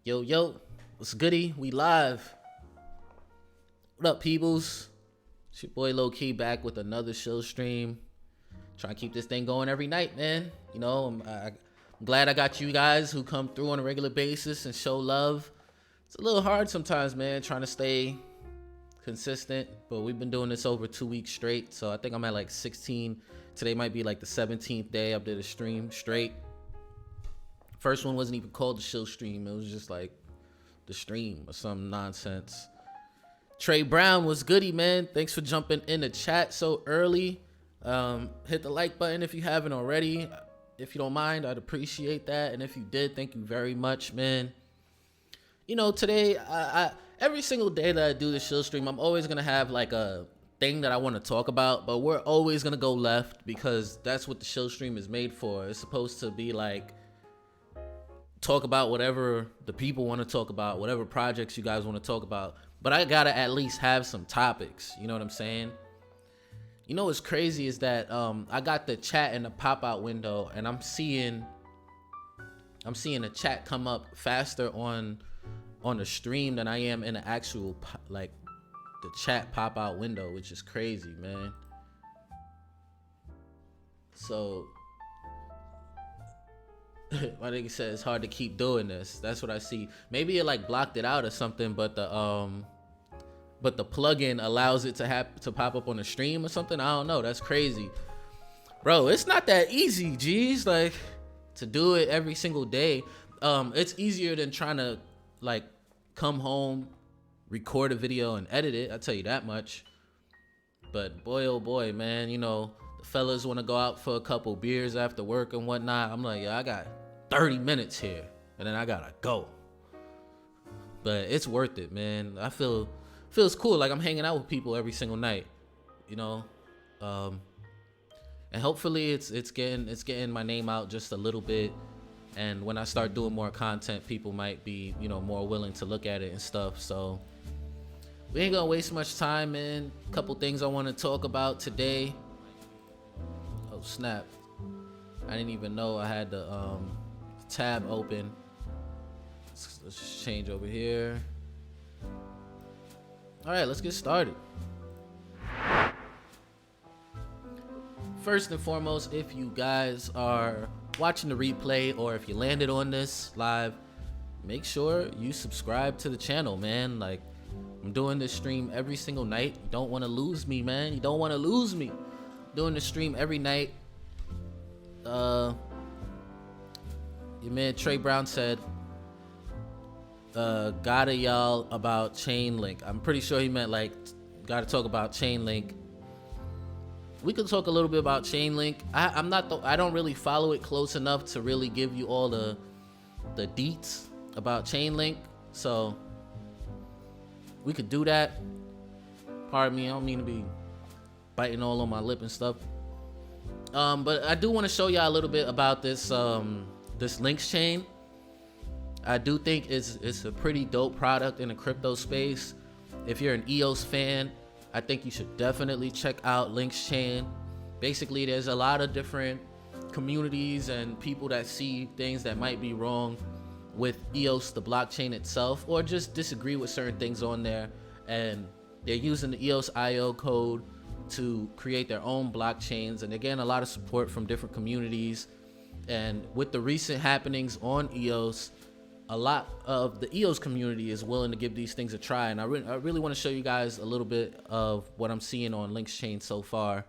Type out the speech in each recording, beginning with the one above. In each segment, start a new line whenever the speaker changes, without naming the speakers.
Yo, yo, what's goody? We live. What up, peoples? It's your boy Low Key back with another Shill stream. Trying to keep this thing going every night, man. You know, I'm glad I got you guys who come through on a regular basis and show love. It's a little hard sometimes, man, trying to stay consistent, but we've been doing this over 2 weeks straight. So I think I'm at like 16. Today might be like the 17th day I did a stream straight. First one wasn't even called the Shill stream. It was just like the stream or some nonsense. Trey Brown was goody, man. Thanks for jumping in the chat so early. Hit the like button if you haven't already. If you don't mind, I'd appreciate that. And if you did, thank you very much, man. You know, today, I every single day that I do the Shill stream, I'm always going to have like a thing that I want to talk about. But we're always going to go left because that's what the Shill stream is made for. It's supposed to be like talk about whatever the people want to talk about, whatever projects you guys want to talk about. But I gotta at least have some topics. You know what I'm saying? You know what's crazy is that I got the chat in the pop-out window, and I'm seeing the chat come up faster on the stream than I am in the actual like the chat pop-out window, which is crazy, man. So my nigga said it's hard to keep doing this. That's what I see. Maybe it like blocked it out or something, but the plugin allows it to pop up on the stream or something. I don't know. That's crazy, bro. It's not that easy, geez. Like to do it every single day. It's easier than trying to like come home, record a video and edit it. I'll tell you that much. But boy, oh boy, man, you know, the fellas want to go out for a couple beers after work and whatnot. I'm like, yeah, I got 30 minutes here and then I gotta go. But it's worth it, man. I feels cool, like I'm hanging out with people every single night, you know. And hopefully it's getting my name out just a little bit. And when I start doing more content, people might be, you know, more willing to look at it and stuff. So we ain't gonna waste much time, man. A couple things I want to talk about today. Oh snap, I didn't even know I had the tab open. Let's just change over here. All right, let's get started. First and foremost, if you guys are watching the replay or if you landed on this live, make sure you subscribe to the channel, man. Like, I'm doing this stream every single night. You don't want to lose me, man. You don't want to lose me. Doing the stream every night. Your man Trey Brown said, gotta y'all about Chainlink. I'm pretty sure he meant like gotta talk about Chainlink. We could talk a little bit about Chainlink. I don't really follow it close enough to really give you all the deets about Chainlink, so we could do that. Pardon me, I don't mean to be biting all on my lip and stuff. But I do want to show y'all a little bit about this this Lynx Chain. I do think it's a pretty dope product in the crypto space. If you're an EOS fan, I think you should definitely check out Lynx Chain. Basically, there's a lot of different communities and people that see things that might be wrong with EOS, the blockchain itself, or just disagree with certain things on there. And they're using the EOS IO code to create their own blockchains. And again, a lot of support from different communities. And with the recent happenings on EOS, a lot of the EOS community is willing to give these things a try. And I really want to show you guys a little bit of what I'm seeing on Lynx Chain so far.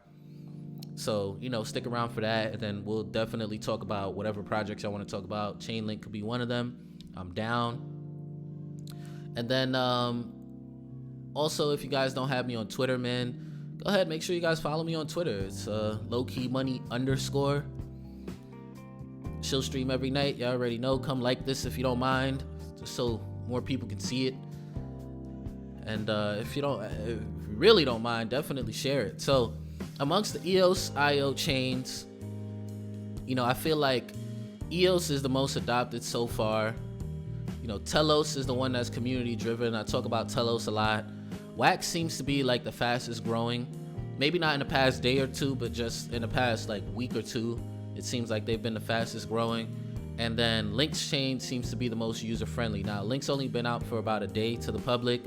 So, you know, stick around for that. And then we'll definitely talk about whatever projects I want to talk about. Chainlink could be one of them. I'm down. And then also, if you guys don't have me on Twitter, man, go ahead, make sure you guys follow me on Twitter. It's lowkeymoney_. Shill stream every night. You already know. Come like this if you don't mind, just so more people can see it. And if you really don't mind, definitely share it. So amongst the EOS IO chains, you know, I feel like EOS is the most adopted so far. You know, Telos is the one that's community driven. I talk about Telos a lot. Wax seems to be like the fastest growing. Maybe not in the past day or two, but just in the past like week or two. It seems like they've been the fastest growing. And then Lynx Chain seems to be the most user friendly. Now, Lynx only been out for about a day to the public,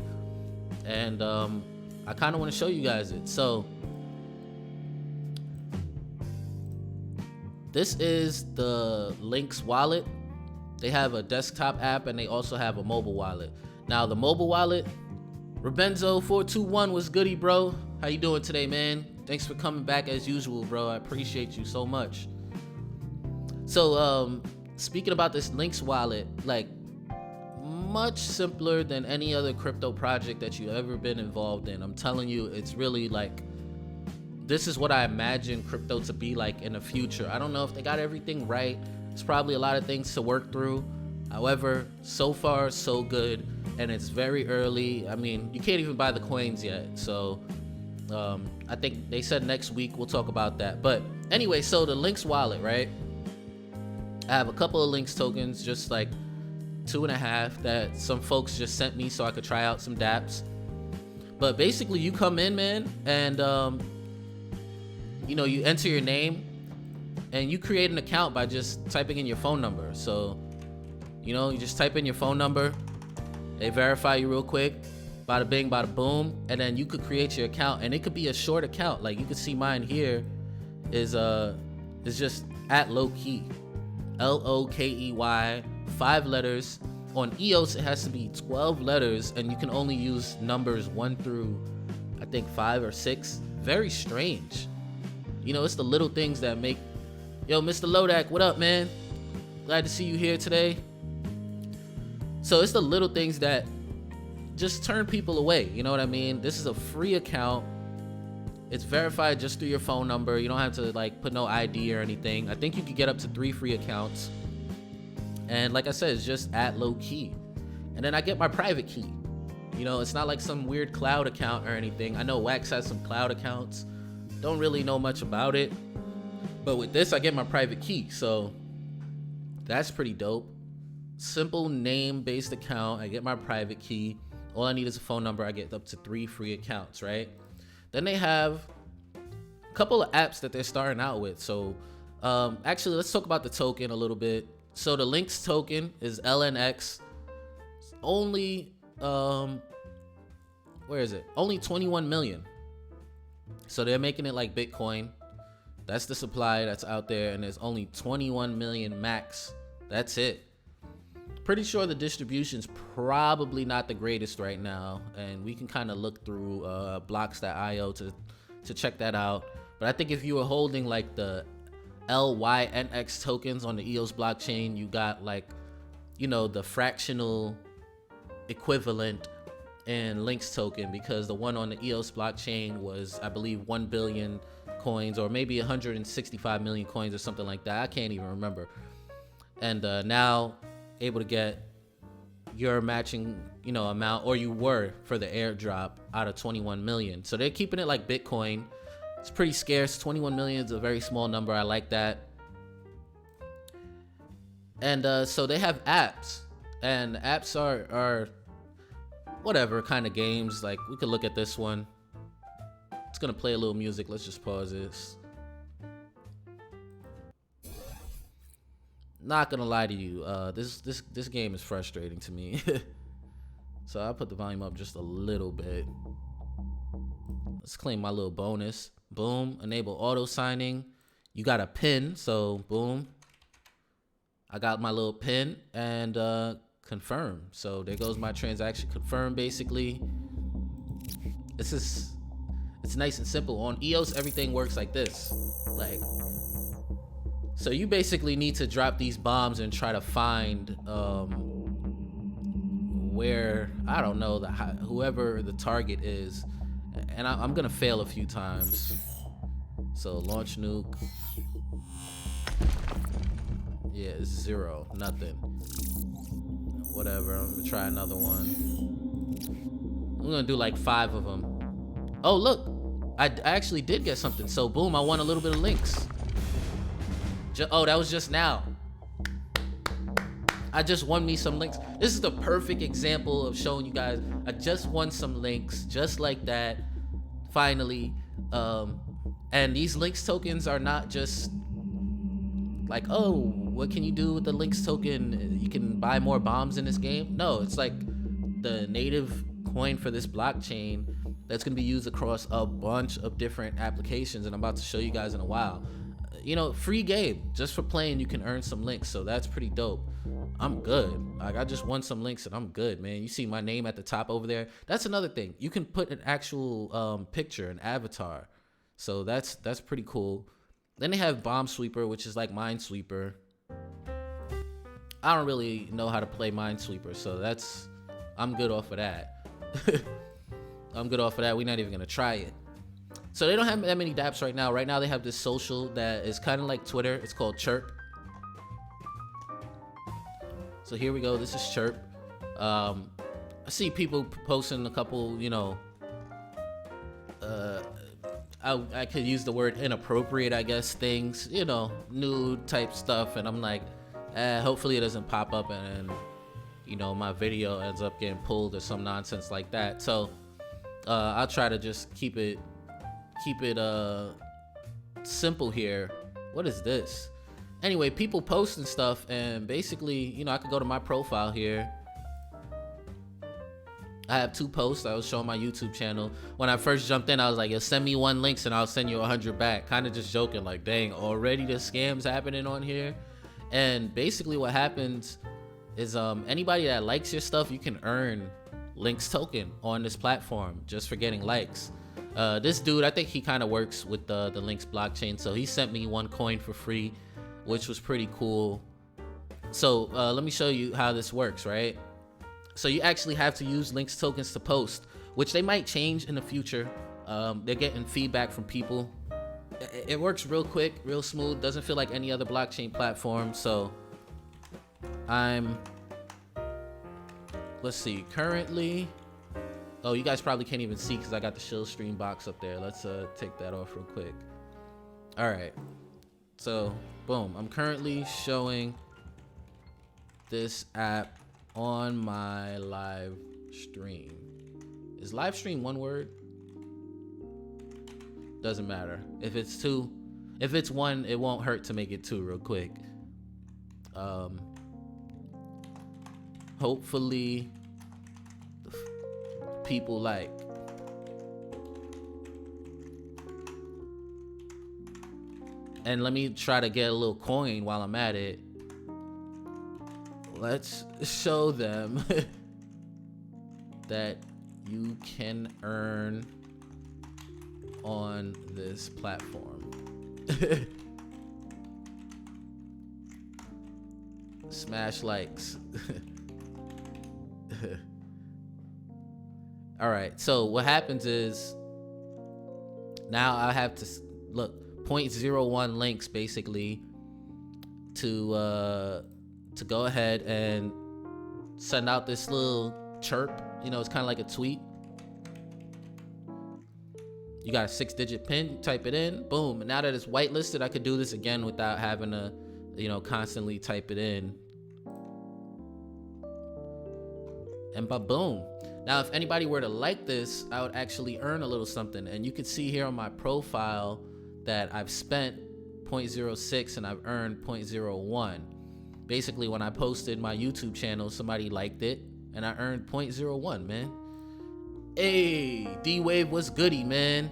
and I kind of want to show you guys it. So this is the Lynx wallet. They have a desktop app and they also have a mobile wallet. Now the mobile wallet, Rebenzo421 was goody, bro. How you doing today, man? Thanks for coming back as usual, bro. I appreciate you so much. So speaking about this Lynx wallet, like, much simpler than any other crypto project that you've ever been involved in. I'm telling you, it's really like, this is what I imagine crypto to be like in the future. I don't know if they got everything right. It's probably a lot of things to work through. However, so far so good, and it's very early. I mean, you can't even buy the coins yet. So I think they said next week we'll talk about that. But anyway, so the Lynx wallet, right? I have a couple of Lynx tokens, just like 2.5 that some folks just sent me so I could try out some dApps. But basically you come in, man, and you know, you enter your name and you create an account by just typing in your phone number. So, you know, you just type in your phone number, they verify you real quick, bada bing, bada boom, and then you could create your account. And it could be a short account. Like you can see mine here is just at low key, LOKEY, 5 letters. On EOS it has to be 12 letters, and you can only use numbers 1 through I think 5 or 6. Very strange. You know, it's the little things that make. Yo, Mr. Lodak, what up, man? Glad to see you here today. So it's the little things that just turn people away, you know what I mean? This is a free account. It's verified just through your phone number. You don't have to like put no ID or anything. I think you could get up to 3 free accounts. And like I said, it's just at low key. And then I get my private key. You know, it's not like some weird cloud account or anything. I know Wax has some cloud accounts. Don't really know much about it. But with this, I get my private key. So that's pretty dope. Simple name-based account. I get my private key. All I need is a phone number. I get up to 3 free accounts, right? Then they have a couple of apps that they're starting out with. So actually, let's talk about the token a little bit. So the Lynx token is LNX. It's only, where is it? Only 21 million. So they're making it like Bitcoin. That's the supply that's out there, and there's only 21 million max. That's it. Pretty sure the distribution's probably not the greatest right now, and we can kind of look through blocks.io to check that out. But I think if you were holding like the LYNX tokens on the EOS blockchain, you got like, you know, the fractional equivalent in Lynx token, because the one on the EOS blockchain was, I believe, 1 billion coins, or maybe 165 million coins or something like that. I can't even remember. And now able to get your matching, you know, amount, or you were for the airdrop, out of 21 million. So they're keeping it like Bitcoin. It's pretty scarce. 21 million is a very small number. I like that. And so they have apps, and apps are whatever kind of games. Like we could look at this one. It's gonna play a little music. Let's just pause this. Not gonna lie to you, this game is frustrating to me. So I'll put the volume up just a little bit. Let's claim my little bonus. Boom, enable auto signing. You got a pin, so boom. I got my little pin, and confirm. So there goes my transaction. Confirm, basically. It's nice and simple. On EOS, everything works like this. Like, so you basically need to drop these bombs and try to find where, I don't know, whoever the target is. And I'm gonna fail a few times. So launch nuke. Yeah, it's 0, nothing. Whatever, I'm gonna try another one. I'm gonna do like 5 of them. Oh, look, I actually did get something. So boom, I won a little bit of Lynx. Oh, that was just now. I just won me some Lynx. This is the perfect example of showing you guys. I just won some Lynx, just like that, finally. And these Lynx tokens are not just like, oh, what can you do with the Lynx token? You can buy more bombs in this game? No, it's like the native coin for this blockchain that's going to be used across a bunch of different applications, and I'm about to show you guys in a while. You know, free game. Just for playing, you can earn some Lynx, so that's pretty dope. I'm good. Like, I just won some Lynx and I'm good, man. You see my name at the top over there? That's another thing. You can put an actual picture, an avatar. So that's pretty cool. Then they have Bomb Sweeper, which is like Minesweeper. I don't really know how to play Minesweeper, so I'm good off of that. I'm good off of that. We're not even gonna try it. So they don't have that many dApps right now. Right now they have this social that is kind of like Twitter. It's called Chirp. So here we go. This is Chirp. I see people posting a couple, you know, I could use the word inappropriate, I guess, things, you know, nude type stuff, and I'm like, hopefully it doesn't pop up and you know, my video ends up getting pulled or some nonsense like that. So I'll try to just keep it simple here. What is this? Anyway, people posting stuff, and basically, you know, I could go to my profile here. I have 2 posts. I was showing my YouTube channel. When I first jumped in, I was like, yo, send me 1 Lynx and I'll send you 100 back. Kind of just joking, like, dang, already the scams happening on here. And basically what happens is anybody that likes your stuff, you can earn Lynx token on this platform just for getting likes. This dude, I think he kind of works with the Lynx blockchain, so he sent me 1 coin for free, which was pretty cool. So let me show you how this works, right? So you actually have to use Lynx tokens to post, which they might change in the future. They're getting feedback from people. It works real quick, real smooth, doesn't feel like any other blockchain platform. So let's see, currently, oh, you guys probably can't even see because I got the Shill stream box up there. Let's take that off real quick. All right, so boom, I'm currently showing this app on my live stream. Is live stream one word? Doesn't matter. If it's 2, if it's 1, it won't hurt to make it 2 real quick. Hopefully people like. And let me try to get a little coin while I'm at it. Let's show them that you can earn on this platform. Smash likes. All right, so what happens is now I have to look 0.01 Lynx basically to go ahead and send out this little chirp. You know, it's kind of like a tweet. You got a 6-digit pin, type it in, boom. And now that it's whitelisted, I could do this again without having to, you know, constantly type it in. And boom. Now, if anybody were to like this, I would actually earn a little something. And you can see here on my profile that I've spent 0.06 and I've earned 0.01. Basically, when I posted my YouTube channel, somebody liked it and I earned 0.01, man. Hey, D-Wave, what's goody, man?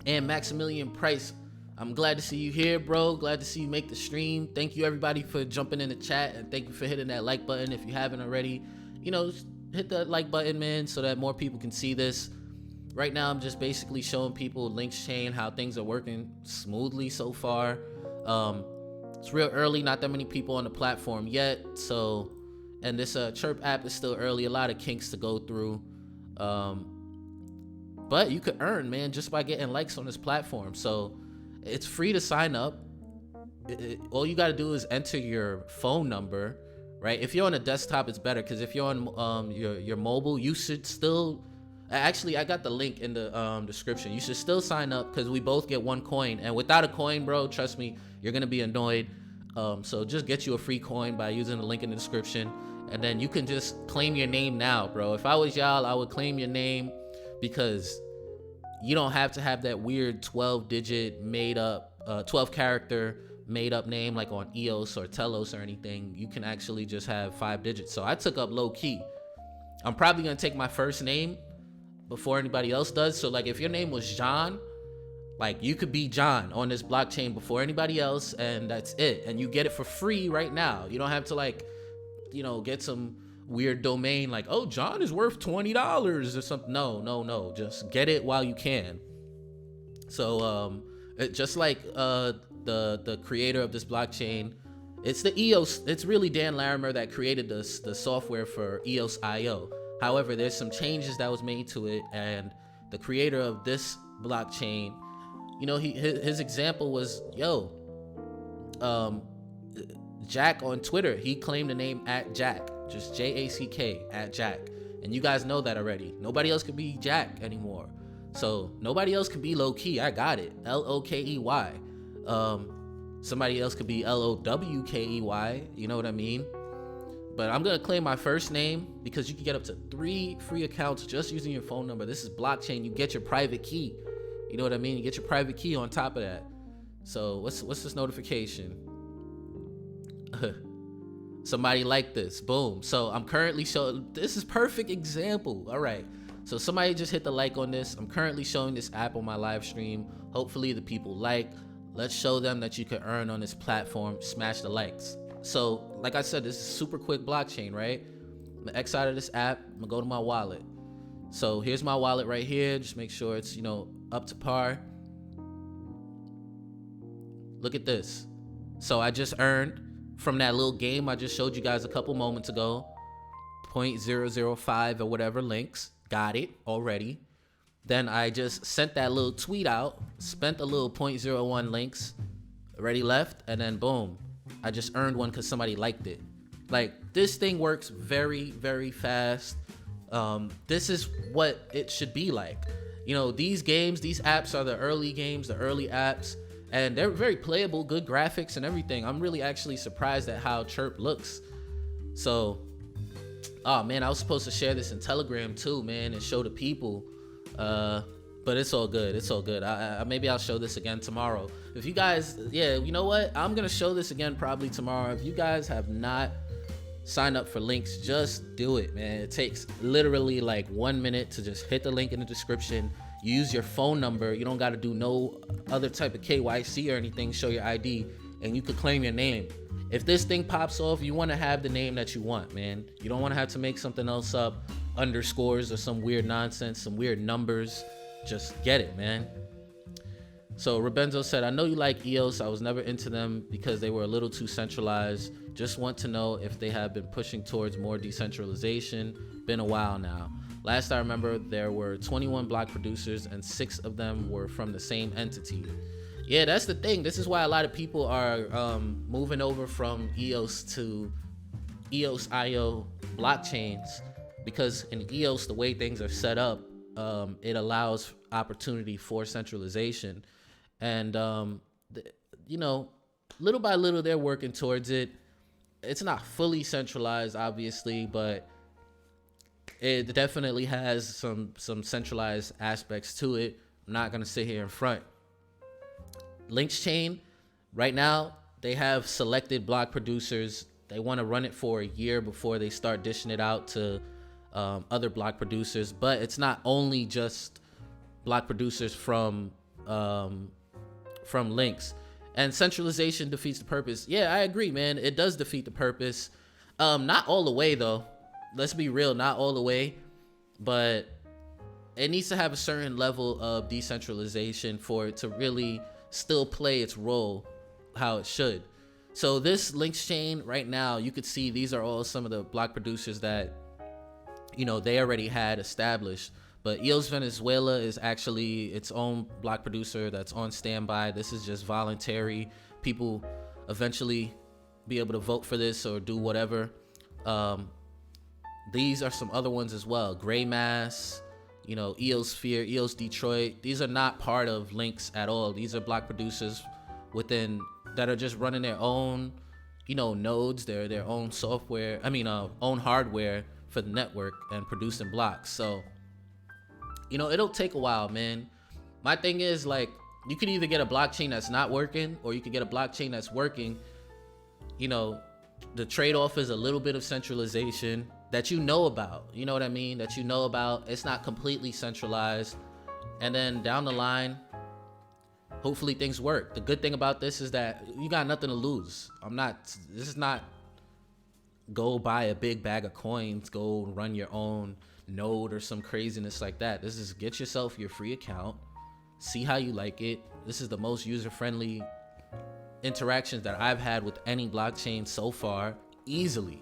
And Maximilian Price, I'm glad to see you here, bro. Glad to see you make the stream. Thank you, everybody, for jumping in the chat, and thank you for hitting that like button if you haven't already. You know, hit that like button, man, so that more people can see this. Right now, I'm just basically showing people Lynx Chain, how things are working smoothly so far. It's real early, not that many people on the platform yet, so, and this Chirp app is still early, a lot of kinks to go through. But you could earn, man, just by getting likes on this platform. So it's free to sign up. All you got to do is enter your phone number, right? If you're on a desktop, it's better, because if you're on your mobile, you should still, actually, I got the link in the description. You should still sign up, because we both get 1 coin, and without a coin, bro, trust me, you're gonna be annoyed. So just get you a free coin by using the link in the description, and then you can just claim your name now, bro. If I was y'all, I would claim your name, because you don't have to have that weird 12 character made up name like on EOS or Telos or anything. You can actually just have 5 digits. So I took up low key. I'm probably gonna take my first name before anybody else does. So like if your name was John, like you could be John on this blockchain before anybody else, and that's it. And you get it for free right now. You don't have to like, get some weird domain like, oh, John is worth $20 or something. No. Just get it while you can. So just like the creator of this blockchain, it's the EOS. It's really Dan Larimer that created the software for EOS IO. However, there's some changes that was made to it, and the creator of this blockchain, his example was, Jack on Twitter, he claimed the name @Jack, just JACK @Jack, and you guys know that already. Nobody else could be Jack anymore, so nobody else can be low key. I got it, LOKEY. Somebody else could be LOWKEY. You know what I mean? But I'm gonna claim my first name because you can get up to 3 free accounts just using your phone number. This is blockchain. You get your private key. You know what I mean? You get your private key on top of that. So what's this notification? Somebody like this. Boom. So I'm currently showing, this is perfect example. All right. So somebody just hit the like on this. I'm currently showing this app on my live stream. Hopefully the people like. Let's show them that you can earn on this platform. Smash the likes. So like I said, this is super quick blockchain, right? I'm gonna X out of this app. I'm gonna go to my wallet. So here's my wallet right here. Just make sure it's, up to par. Look at this. So I just earned from that little game I just showed you guys a couple moments ago, 0.005 or whatever links. Got it already. Then I just sent that little tweet out, spent a little 0.01 links, already left, and then boom, I just earned one because somebody liked it. Like, this thing works very, very fast. This is what it should be like. These games, these apps are the early games, the early apps, and they're very playable, good graphics and everything. I'm really actually surprised at how Chirp looks. So, oh man, I was supposed to share this in Telegram too, man, and show the people. But it's all good. It's all good. Maybe I'll show this again tomorrow. If you guys, you know what? I'm going to show this again probably tomorrow. If you guys have not signed up for Lynx, just do it, man. It takes literally like 1 minute to just hit the link in the description. Use your phone number. You don't got to do no other type of KYC or anything. Show your ID and you could claim your name. If this thing pops off, you want to have the name that you want, man. You don't want to have to make something else up, underscores or some weird nonsense, some weird numbers. Just get it, man. So Rebenzo said, I know you like EOS. I was never into them because they were a little too centralized. Just want to know if they have been pushing towards more decentralization. Been a while now. Last I remember, there were 21 block producers and 6 of them were from the same entity. Yeah, that's the thing. This is why a lot of people are moving over from EOS to EOS IO blockchains, because in EOS, the way things are set up, it allows opportunity for centralization. And, little by little, they're working towards it. It's not fully centralized, obviously, but it definitely has some centralized aspects to it. I'm not going to sit here in front. Lynx Chain, right now, they have selected block producers. They want to run it for a year before they start dishing it out to other block producers. But it's not only just block producers from Lynx. And centralization defeats the purpose. Yeah, I agree, man. It does defeat the purpose. Not all the way, though. Let's be real, not all the way. But it needs to have a certain level of decentralization for it to really still play its role how it should. So this Lynx Chain right now, you could see these are all some of the block producers that, they already had established. But EOS Venezuela is actually its own block producer that's on standby. This is just voluntary. People eventually be able to vote for this or do whatever. These are some other ones as well. Gray Mass, EOS Sphere, EOS Detroit. These are not part of Lynx at all. These are block producers that are just running their own, nodes, their own software. Own hardware for the network and producing blocks. So, it'll take a while, man. My thing is, like, you could either get a blockchain that's not working, or you could get a blockchain that's working. You know, the trade-off is a little bit of centralization that you know about. You know what I mean? That you know about. It's not completely centralized. And then down the line, hopefully things work. The good thing about this is that you got nothing to lose. This is not go buy a big bag of coins, go run your own node or some craziness like that. This is get yourself your free account, see how you like it. This is the most user-friendly interactions that I've had with any blockchain so far, easily.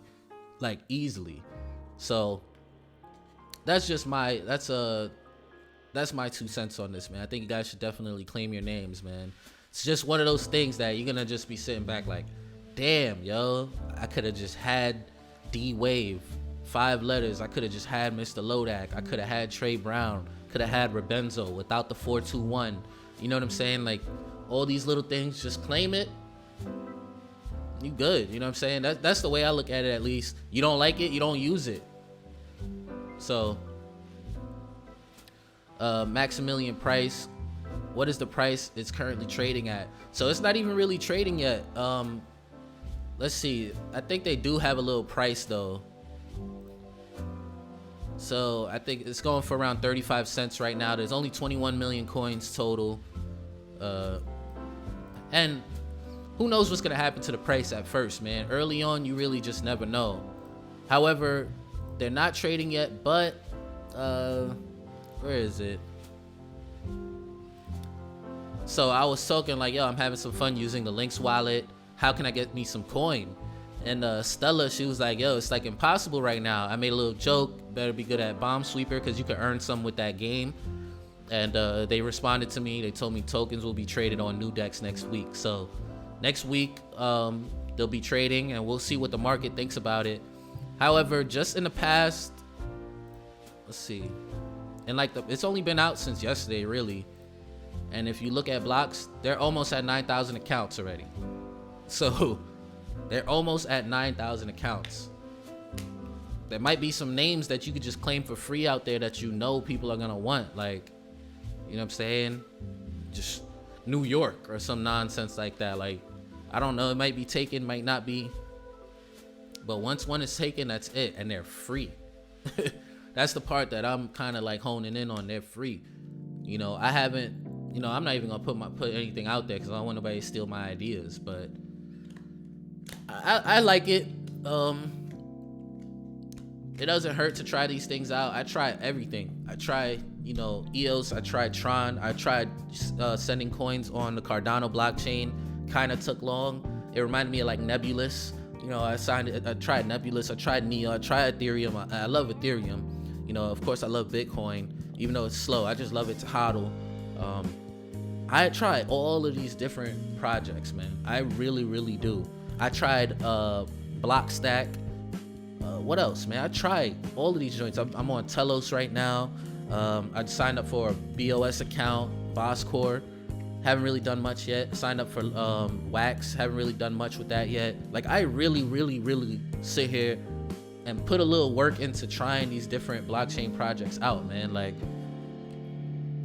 So that's my 2 cents on this, man. I think you guys should definitely claim your names, man. It's just one of those things that you're gonna just be sitting back like, damn, yo, I could have just had D-Wave, 5 letters. I could have just had Mr. Lodak. I could have had Trey Brown. Could have had Rebenzo without the 421. You know what I'm saying? Like, all these little things, just claim it. You good. You know what I'm saying? That's the way I look at it, at least. You don't like it, you don't use it. So, Maximilian price. What is the price it's currently trading at? So it's not even really trading yet. Let's see. I think they do have a little price though. So I think it's going for around 35 cents right now. There's only 21 million coins total. And who knows what's gonna happen to the price at first, man. Early on, you really just never know. However, they're not trading yet, but where is it? So I was talking like, yo, I'm having some fun using the Lynx wallet. How can I get me some coin? And Stella, she was like, yo, it's like impossible right now. I made a little joke, better be good at bomb sweeper because you can earn some with that game. And they responded to me. They told me tokens will be traded on new decks next week. So next week, they'll be trading and we'll see what the market thinks about it. However, just in the past, let's see. And like it's only been out since yesterday, really. And if you look at blocks, they're almost at 9,000 accounts already. So they're almost at 9,000 accounts. There might be some names that you could just claim for free out there that you know people are gonna want. Like, you know what I'm saying? Just New York or some nonsense like that. Like, I don't know. It might be taken, might not be. But once one is taken, that's it. And they're free. That's the part that I'm kind of like honing in on. They're free. You know, I haven't, you know, I'm not even gonna put anything out there because I don't want nobody to steal my ideas. But I like it. It doesn't hurt to try these things out. I try everything. I try, you know, EOS. I tried Tron. I tried sending coins on the Cardano blockchain. Kind of took long. It reminded me of like Nebulous. You know, I tried Nebulous. I tried Neo. I tried Ethereum. I love Ethereum. You know, of course, I love Bitcoin. Even though it's slow, I just love it to hodl. I tried all of these different projects, man. I really, really do. I tried Blockstack. What else, man? I tried all of these joints. I'm on Telos right now. I signed up for a BOS account, Bosscore. Haven't really done much yet. Signed up for Wax. Haven't really done much with that yet. Like, I really, really, really sit here and put a little work into trying these different blockchain projects out, man. Like,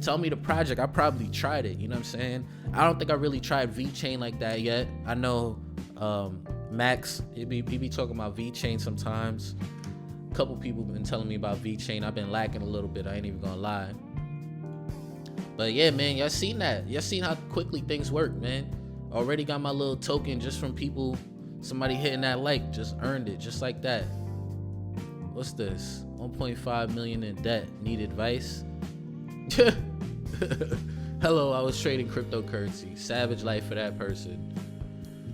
tell me the project. I probably tried it. You know what I'm saying? I don't think I really tried VeChain like that yet. I know Max, he be talking about VeChain sometimes. A couple people been telling me about VeChain. I've been lacking a little bit. I ain't even gonna lie. But yeah, man, y'all seen that? Y'all seen how quickly things work, man? Already got my little token just from people. Somebody hitting that like, just earned it, just like that. What's this? 1.5 million in debt. Need advice? Hello, I was trading cryptocurrency. Savage life for that person.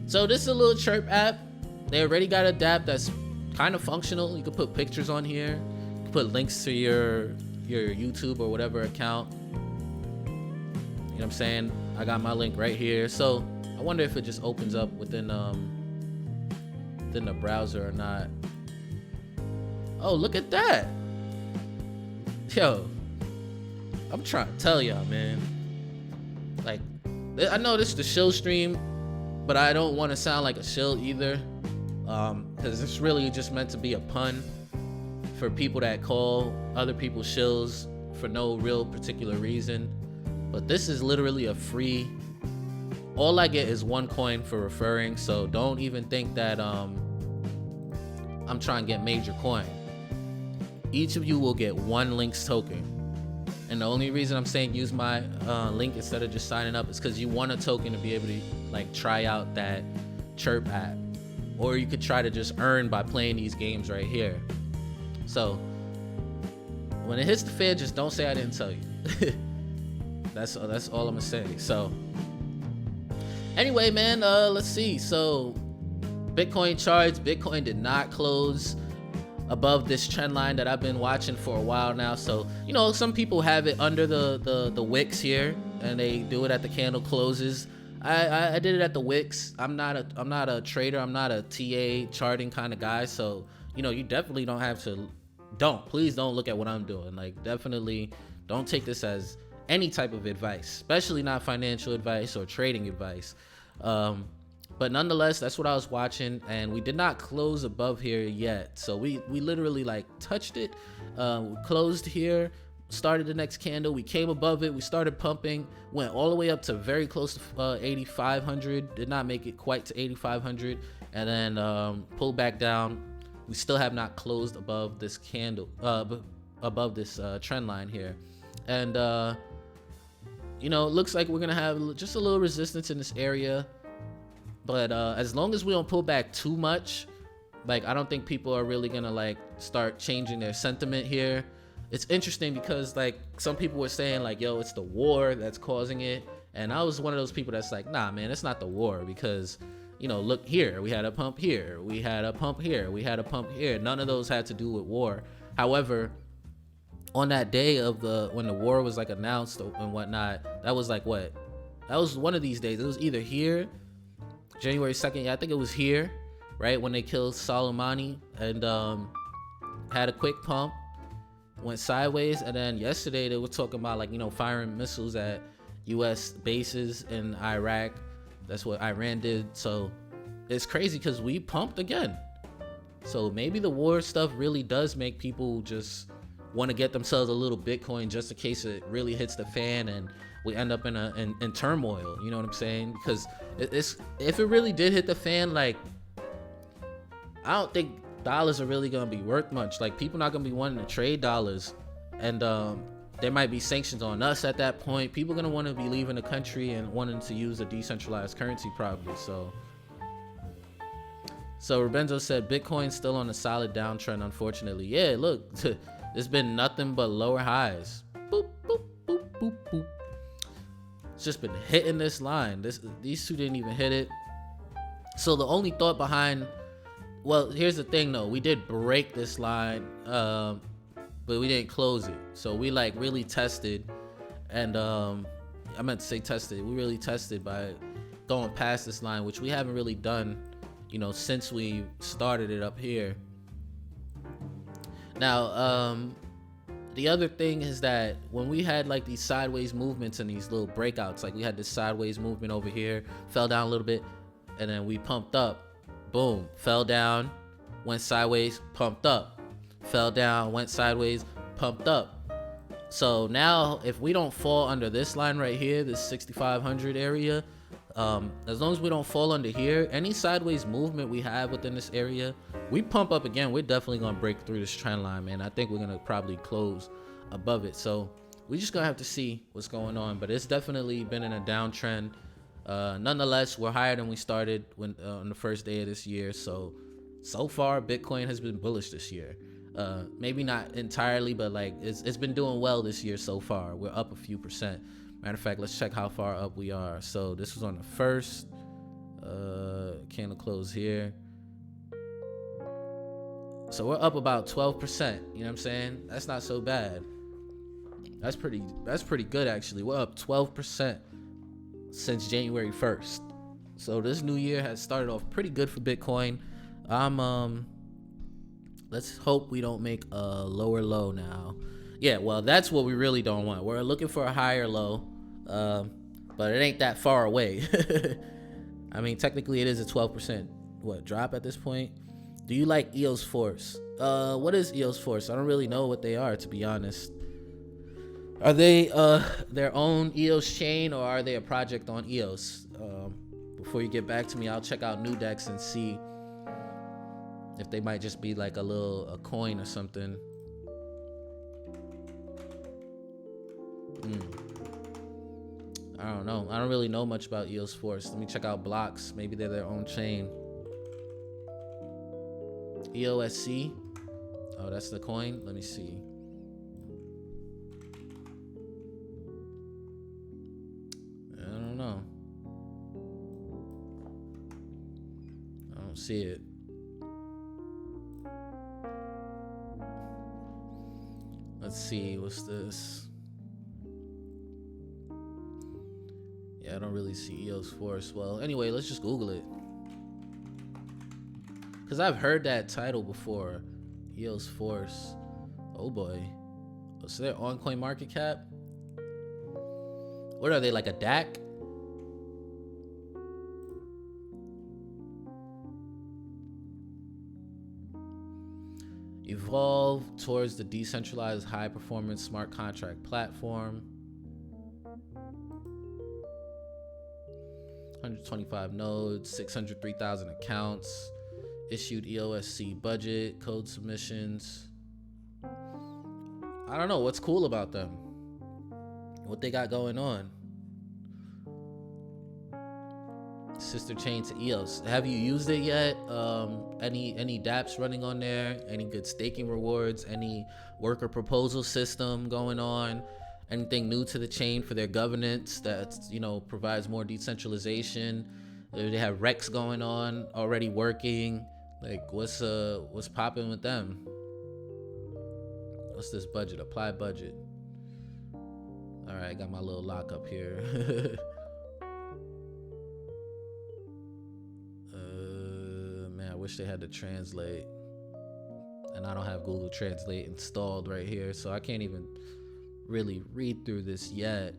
So this is a little chirp app. They already got a dApp that's kind of functional. You can put pictures on here. You can put links to your YouTube or whatever account. You know what I'm saying? I got my link right here. So I wonder if it just opens up within the browser or not. Oh, look at that. Yo, I'm trying to tell y'all, man. Like, I know this is the Shill stream, but I don't want to sound like a shill either, because it's really just meant to be a pun for people that call other people shills for no real particular reason. but this is literally a free. All I get is 1 coin for referring, so don't even think that I'm trying to get major coin. Each of you will get 1 Lynx token, and the only reason I'm saying use my link instead of just signing up is because you want a token to be able to like try out that Chirp app, or you could try to just earn by playing these games right here. So when it hits the fan, just don't say I didn't tell you. That's all I'm gonna say. So anyway, man, let's see. So Bitcoin charts. Bitcoin did not close above this trend line that I've been watching for a while now. So, you know, some people have it under the wicks here, and they do it at the candle closes. I did it at the wicks. I'm not a trader. I'm not a TA charting kind of guy. So, you know, you definitely don't have to. Please don't look at what I'm doing. Like, definitely don't take this as any type of advice, especially not financial advice or trading advice. But nonetheless, that's what I was watching, and we did not close above here yet. So we literally like touched it, we closed here, started the next candle, we came above it, we started pumping, went all the way up to very close to 8,500, did not make it quite to 8,500, and then pulled back down. We still have not closed above this candle, above this trend line here, and you know, it looks like we're gonna have just a little resistance in this area. But as long as we don't pull back too much, like, I don't think people are really gonna like start changing their sentiment here. It's interesting because like some people were saying like, yo, it's the war that's causing it, and I was one of those people that's like, nah, man, it's not the war, because, you know, look here, we had a pump here, we had a pump here, we had a pump here. None of those had to do with war. However, on that day of when the war was like announced and whatnot, that was like what? That was one of these days. It was either here, January 2nd, yeah, I think it was here, right, when they killed Soleimani, and had a quick pump, went sideways, and then yesterday they were talking about, like, you know, firing missiles at U.S. bases in Iraq. That's what Iran did. So it's crazy because we pumped again. So maybe the war stuff really does make people just want to get themselves a little Bitcoin just in case it really hits the fan and we end up in turmoil. You know what I'm saying? Because if it really did hit the fan, like, I don't think dollars are really gonna be worth much. Like, people not gonna be wanting to trade dollars, and there might be sanctions on us at that point. People gonna want to be leaving the country and wanting to use a decentralized currency probably. So Rubenzo said Bitcoin's still on a solid downtrend, unfortunately. Yeah, look, there's been nothing but lower highs. Boop, boop, boop, boop, boop. It's just been hitting this line. These two didn't even hit it. So the only thought behind, well, here's the thing though, we did break this line, but we didn't close it. So we like really tested, and I meant to say tested. We really tested by going past this line, which we haven't really done, you know, since we started it up here. Now, the other thing is that when we had like these sideways movements and these little breakouts, like we had this sideways movement over here, fell down a little bit, and then we pumped up, boom, fell down, went sideways, pumped up, fell down, went sideways, pumped up. So now if we don't fall under this line right here, this 6,500 area, as long as we don't fall under here, any sideways movement we have within this area, we pump up again, we're definitely gonna break through this trend line, man. I think we're gonna probably close above it. So we just gonna have to see what's going on, but it's definitely been in a downtrend. Nonetheless, we're higher than we started when on the first day of this year. So far Bitcoin has been bullish this year. Maybe not entirely, but like it's been doing well this year so far. We're up a few percent. Matter of fact, let's check how far up we are. So this was on the first candle close here. So we're up about 12%. You know what I'm saying? That's not so bad. That's pretty good actually. We're up 12% since January 1st. So this new year has started off pretty good for Bitcoin. Let's hope we don't make a lower low now. Yeah, well, that's what we really don't want. We're looking for a higher low, but it ain't that far away. I mean, technically it is a 12% drop at this point. Do you like EOS Force? What is EOS Force? I don't really know what they are, to be honest. Are they their own EOS chain, or are they a project on EOS? Before you get back to me, I'll check out Nudex and see if they might just be like a coin or something. I don't know. I don't really know much about EOS Force. Let me check out Blocks. Maybe they're their own chain. EOSC. Oh, that's the coin. Let me see. I don't know. I don't see it. Let's see. What's this? Yeah, I don't really see EOS Force. Well, anyway, let's just Google it. Because I've heard that title before. EOS Force. Oh boy. So they're on coin market cap? What are they, like a DAC? Evolve towards the decentralized high performance smart contract platform. 125 nodes, 603,000 accounts, issued EOSC budget, code submissions. I don't know what's cool about them. What they got going on. Sister chain to EOS. Have you used it yet? Any dApps running on there? Any good staking rewards? Any worker proposal system going on? Anything new to the chain for their governance that, you know, provides more decentralization? They have Rex going on already working. Like, what's popping with them? What's this budget? Apply budget. All right, got my little lockup here. Man, I wish they had to translate, and I don't have Google Translate installed right here, so I can't even really read through this yet.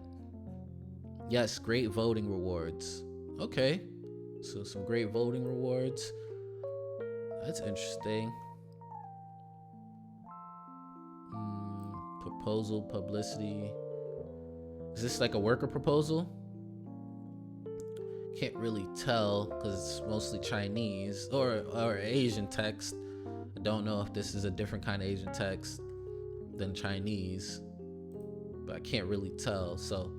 Yes, great voting rewards. Okay, so some great voting rewards. That's interesting. Proposal publicity. Is this like a worker proposal? Can't really tell because it's mostly Chinese or Asian text. I don't know if this is a different kind of Asian text than Chinese, but I can't really tell. So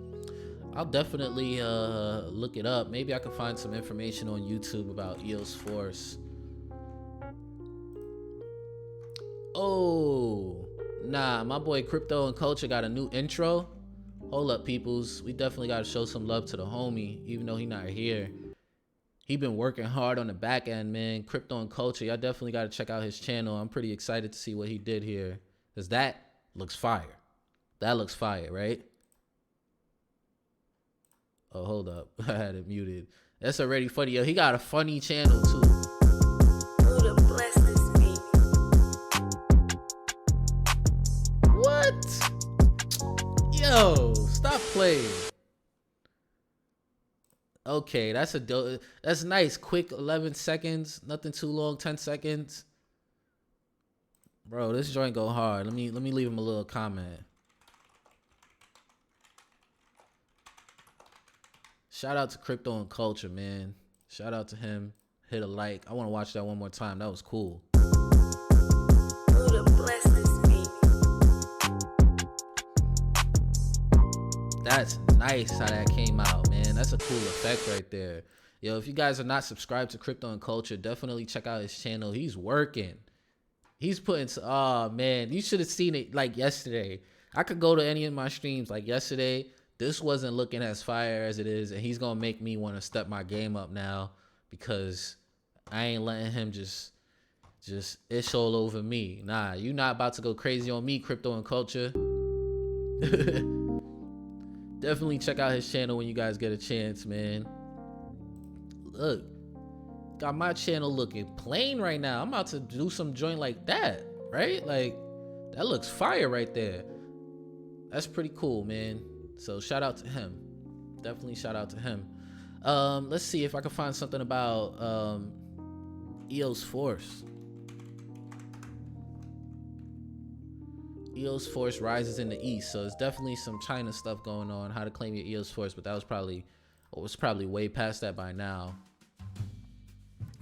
I'll definitely look it up. Maybe I could find some information on YouTube about EOS Force. Oh, nah, my boy Crypto and Culture got a new intro. Hold up, peoples. We definitely got to show some love to the homie, even though he not here. He been working hard on the back end, man. Crypto and Culture, y'all definitely got to check out his channel. I'm pretty excited to see what he did here, because that looks fire. That looks fire, right? Oh, hold up. I had it muted. That's already funny. Yo, he got a funny channel, too. What? Yo, stop playing. Okay, that's nice. Quick 11 seconds. Nothing too long. 10 seconds. Bro, this joint go hard. Let me leave him a little comment. Shout out to Crypto and Culture, man. Shout out to him. Hit a like. I want to watch that one more time. That was cool. That's nice how that came out, man. That's a cool effect right there. Yo, if you guys are not subscribed to Crypto and Culture, definitely check out his channel. He's working. He's putting, oh man, you should have seen it like yesterday. I could go to any of my streams like yesterday. This wasn't looking as fire as it is, and he's gonna make me want to step my game up now because I ain't letting him just ish all over me. Nah, you not about to go crazy on me, Crypto and Culture. Definitely check out his channel when you guys get a chance, man. Look, got my channel looking plain right now. I'm about to do some joint like that, right? Like, that looks fire right there. That's pretty cool, man. So shout out to him. Definitely shout out to him. Let's see if I can find something about EOS Force. EOS Force rises in the east. So it's definitely some China stuff going on, how to claim your EOS Force, but that was probably way past that by now.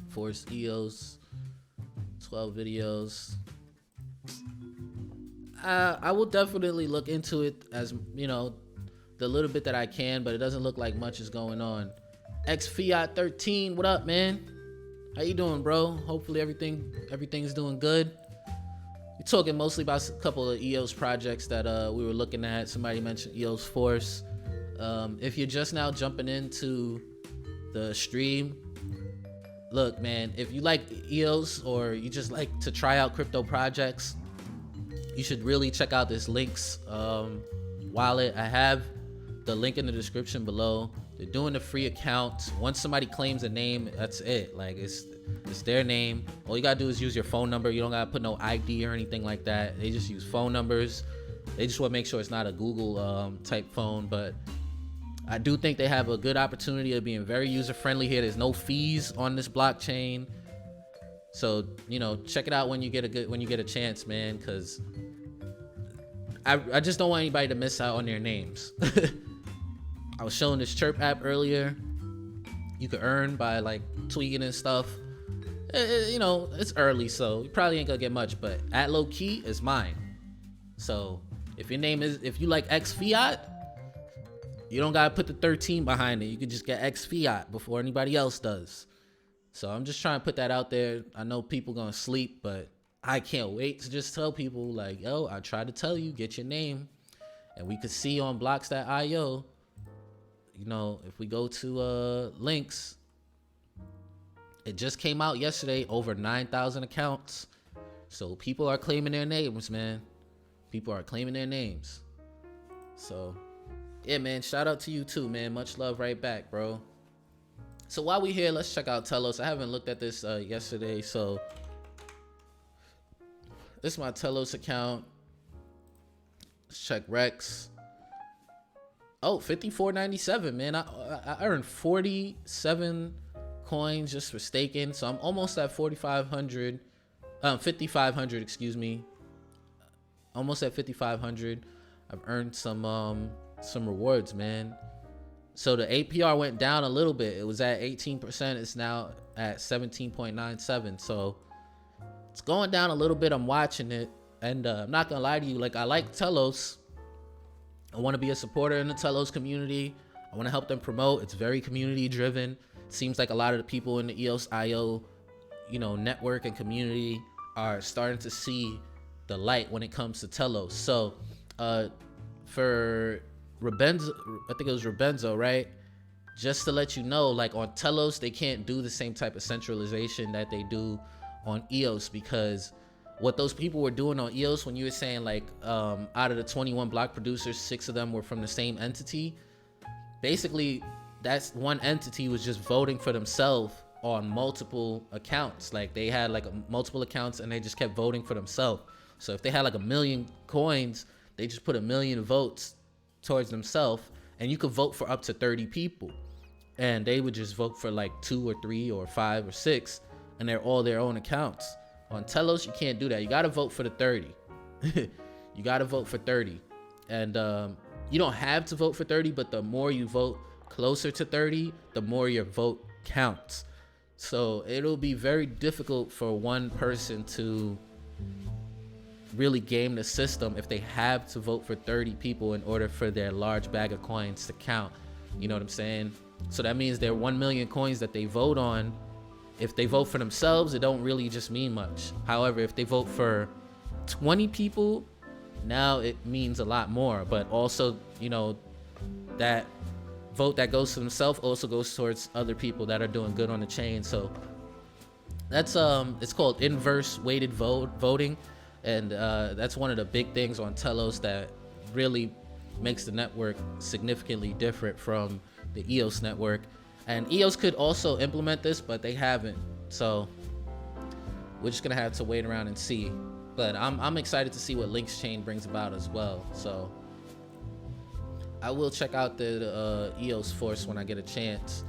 Force EOS, 12 videos. I will definitely look into it, as you know, the little bit that I can, but it doesn't look like much is going on. X Fiat 13, what up, man? How you doing, bro? Hopefully everything's doing good. We're talking mostly about a couple of EOS projects that we were looking at. Somebody mentioned EOS Force. If you're just now jumping into the stream, look, man, if you like EOS or you just like to try out crypto projects, you should really check out this Lynx wallet. I have the link in the description below. They're doing a free account. Once somebody claims a name, that's it. Like it's their name. All you gotta do is use your phone number. You don't gotta put no ID or anything like that. They just use phone numbers. They just want to make sure it's not a Google type phone. But I do think they have a good opportunity of being very user friendly here. There's no fees on this blockchain. So, you know, check it out when you get a chance, man, because I just don't want anybody to miss out on their names. I was showing this Chirp app earlier. You could earn by like tweaking and stuff. You know, it's early, so you probably ain't gonna get much, but at low key is mine. So if you like X Fiat, you don't gotta put the 13 behind it. You can just get X Fiat before anybody else does. So I'm just trying to put that out there. I know people gonna sleep, but I can't wait to just tell people like, yo, I tried to tell you, get your name. And we could see on blocks.io, you know, if we go to Lynx, it just came out yesterday, over 9,000 accounts. So people are claiming their names, man. People are claiming their names. So yeah, man, shout out to you too, man. Much love right back, bro. So while we here, let's check out Telos. I haven't looked at this yesterday, so this is my Telos account. Let's check Rex. Oh, 54.97, man. I earned 47 coins just for staking, so I'm almost at 5,500, excuse me. Almost at 5,500. I've earned some rewards, man. So the APR went down a little bit. It was at 18%. It's now at 17.97. So it's going down a little bit. I'm watching it, and I'm not gonna lie to you. Like, I like Telos. I want to be a supporter in the Telos community. I want to help them promote. It's very community driven. Seems like a lot of the people in the EOS.io, you know, network and community are starting to see the light when it comes to Telos. So for Rubenzo, I think it was Rubenzo, right? Just to let you know, like on Telos, they can't do the same type of centralization that they do on EOS, because what those people were doing on EOS, when you were saying like out of the 21 block producers, 6 of them were from the same entity. Basically, that's one entity was just voting for themselves on multiple accounts. Like they had like multiple accounts and they just kept voting for themselves. So if they had like 1 million coins, they just put 1 million votes towards themselves, and you could vote for up to 30 people, and they would just vote for like 2 or 3 or 5 or 6, and they're all their own accounts. On Telos, you can't do that. You got to vote for the 30. You got to vote for 30, and you don't have to vote for 30, but the more you vote closer to 30, the more your vote counts. So it'll be very difficult for one person to really game the system if they have to vote for 30 people in order for their large bag of coins to count. You know what I'm saying? So that means their 1 million coins that they vote on, if they vote for themselves, it don't really just mean much. However, if they vote for 20 people, now it means a lot more. But also, you know, that vote that goes to themselves also goes towards other people that are doing good on the chain. So that's it's called inverse weighted voting. And that's one of the big things on Telos that really makes the network significantly different from the EOS network. And EOS could also implement this, but they haven't. So we're just gonna have to wait around and see. But I'm excited to see what Lynx Chain brings about as well. So I will check out the EOS Force when I get a chance.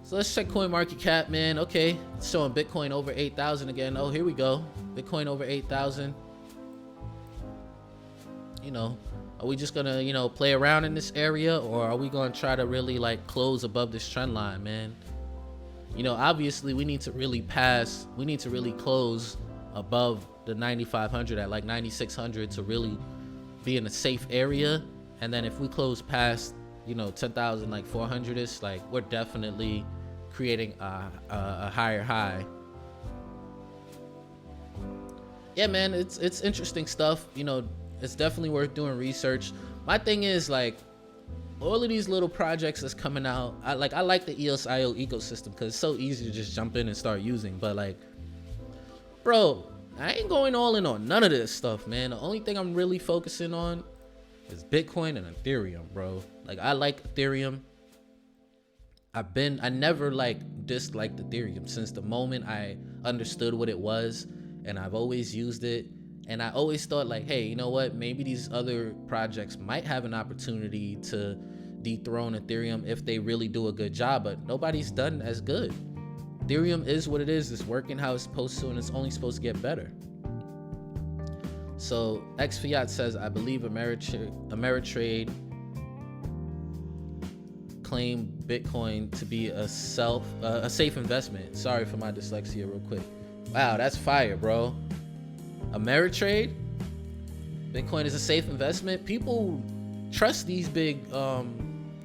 So let's check CoinMarketCap, man. Okay, it's showing Bitcoin over 8,000 again. Oh, here we go. Bitcoin over 8,000. you know, are we just gonna, you know, play around in this area, or are we gonna try to really like close above this trend line, man? You know, obviously we need to really close above the 9,500 at like 9,600 to really be in a safe area. And then if we close past, you know, 10,000 like 400 ish, like we're definitely creating a higher high. Yeah, man, it's interesting stuff. You know, it's definitely worth doing research. My thing is like all of these little projects that's coming out. I like the EOS.io ecosystem because it's so easy to just jump in and start using. But like, bro, I ain't going all in on none of this stuff, man. The only thing I'm really focusing on is Bitcoin and Ethereum, bro. Like, I like Ethereum. I never like disliked Ethereum since the moment I understood what it was, and I've always used it. And I always thought like, hey, you know what? Maybe these other projects might have an opportunity to dethrone Ethereum if they really do a good job, but nobody's done as good. Ethereum is what it is. It's working how it's supposed to, and it's only supposed to get better. So XFiat says, I believe Ameritrade claimed Bitcoin to be a safe investment. Sorry for my dyslexia real quick. Wow, that's fire, bro. Ameritrade, Bitcoin is a safe investment. People trust these big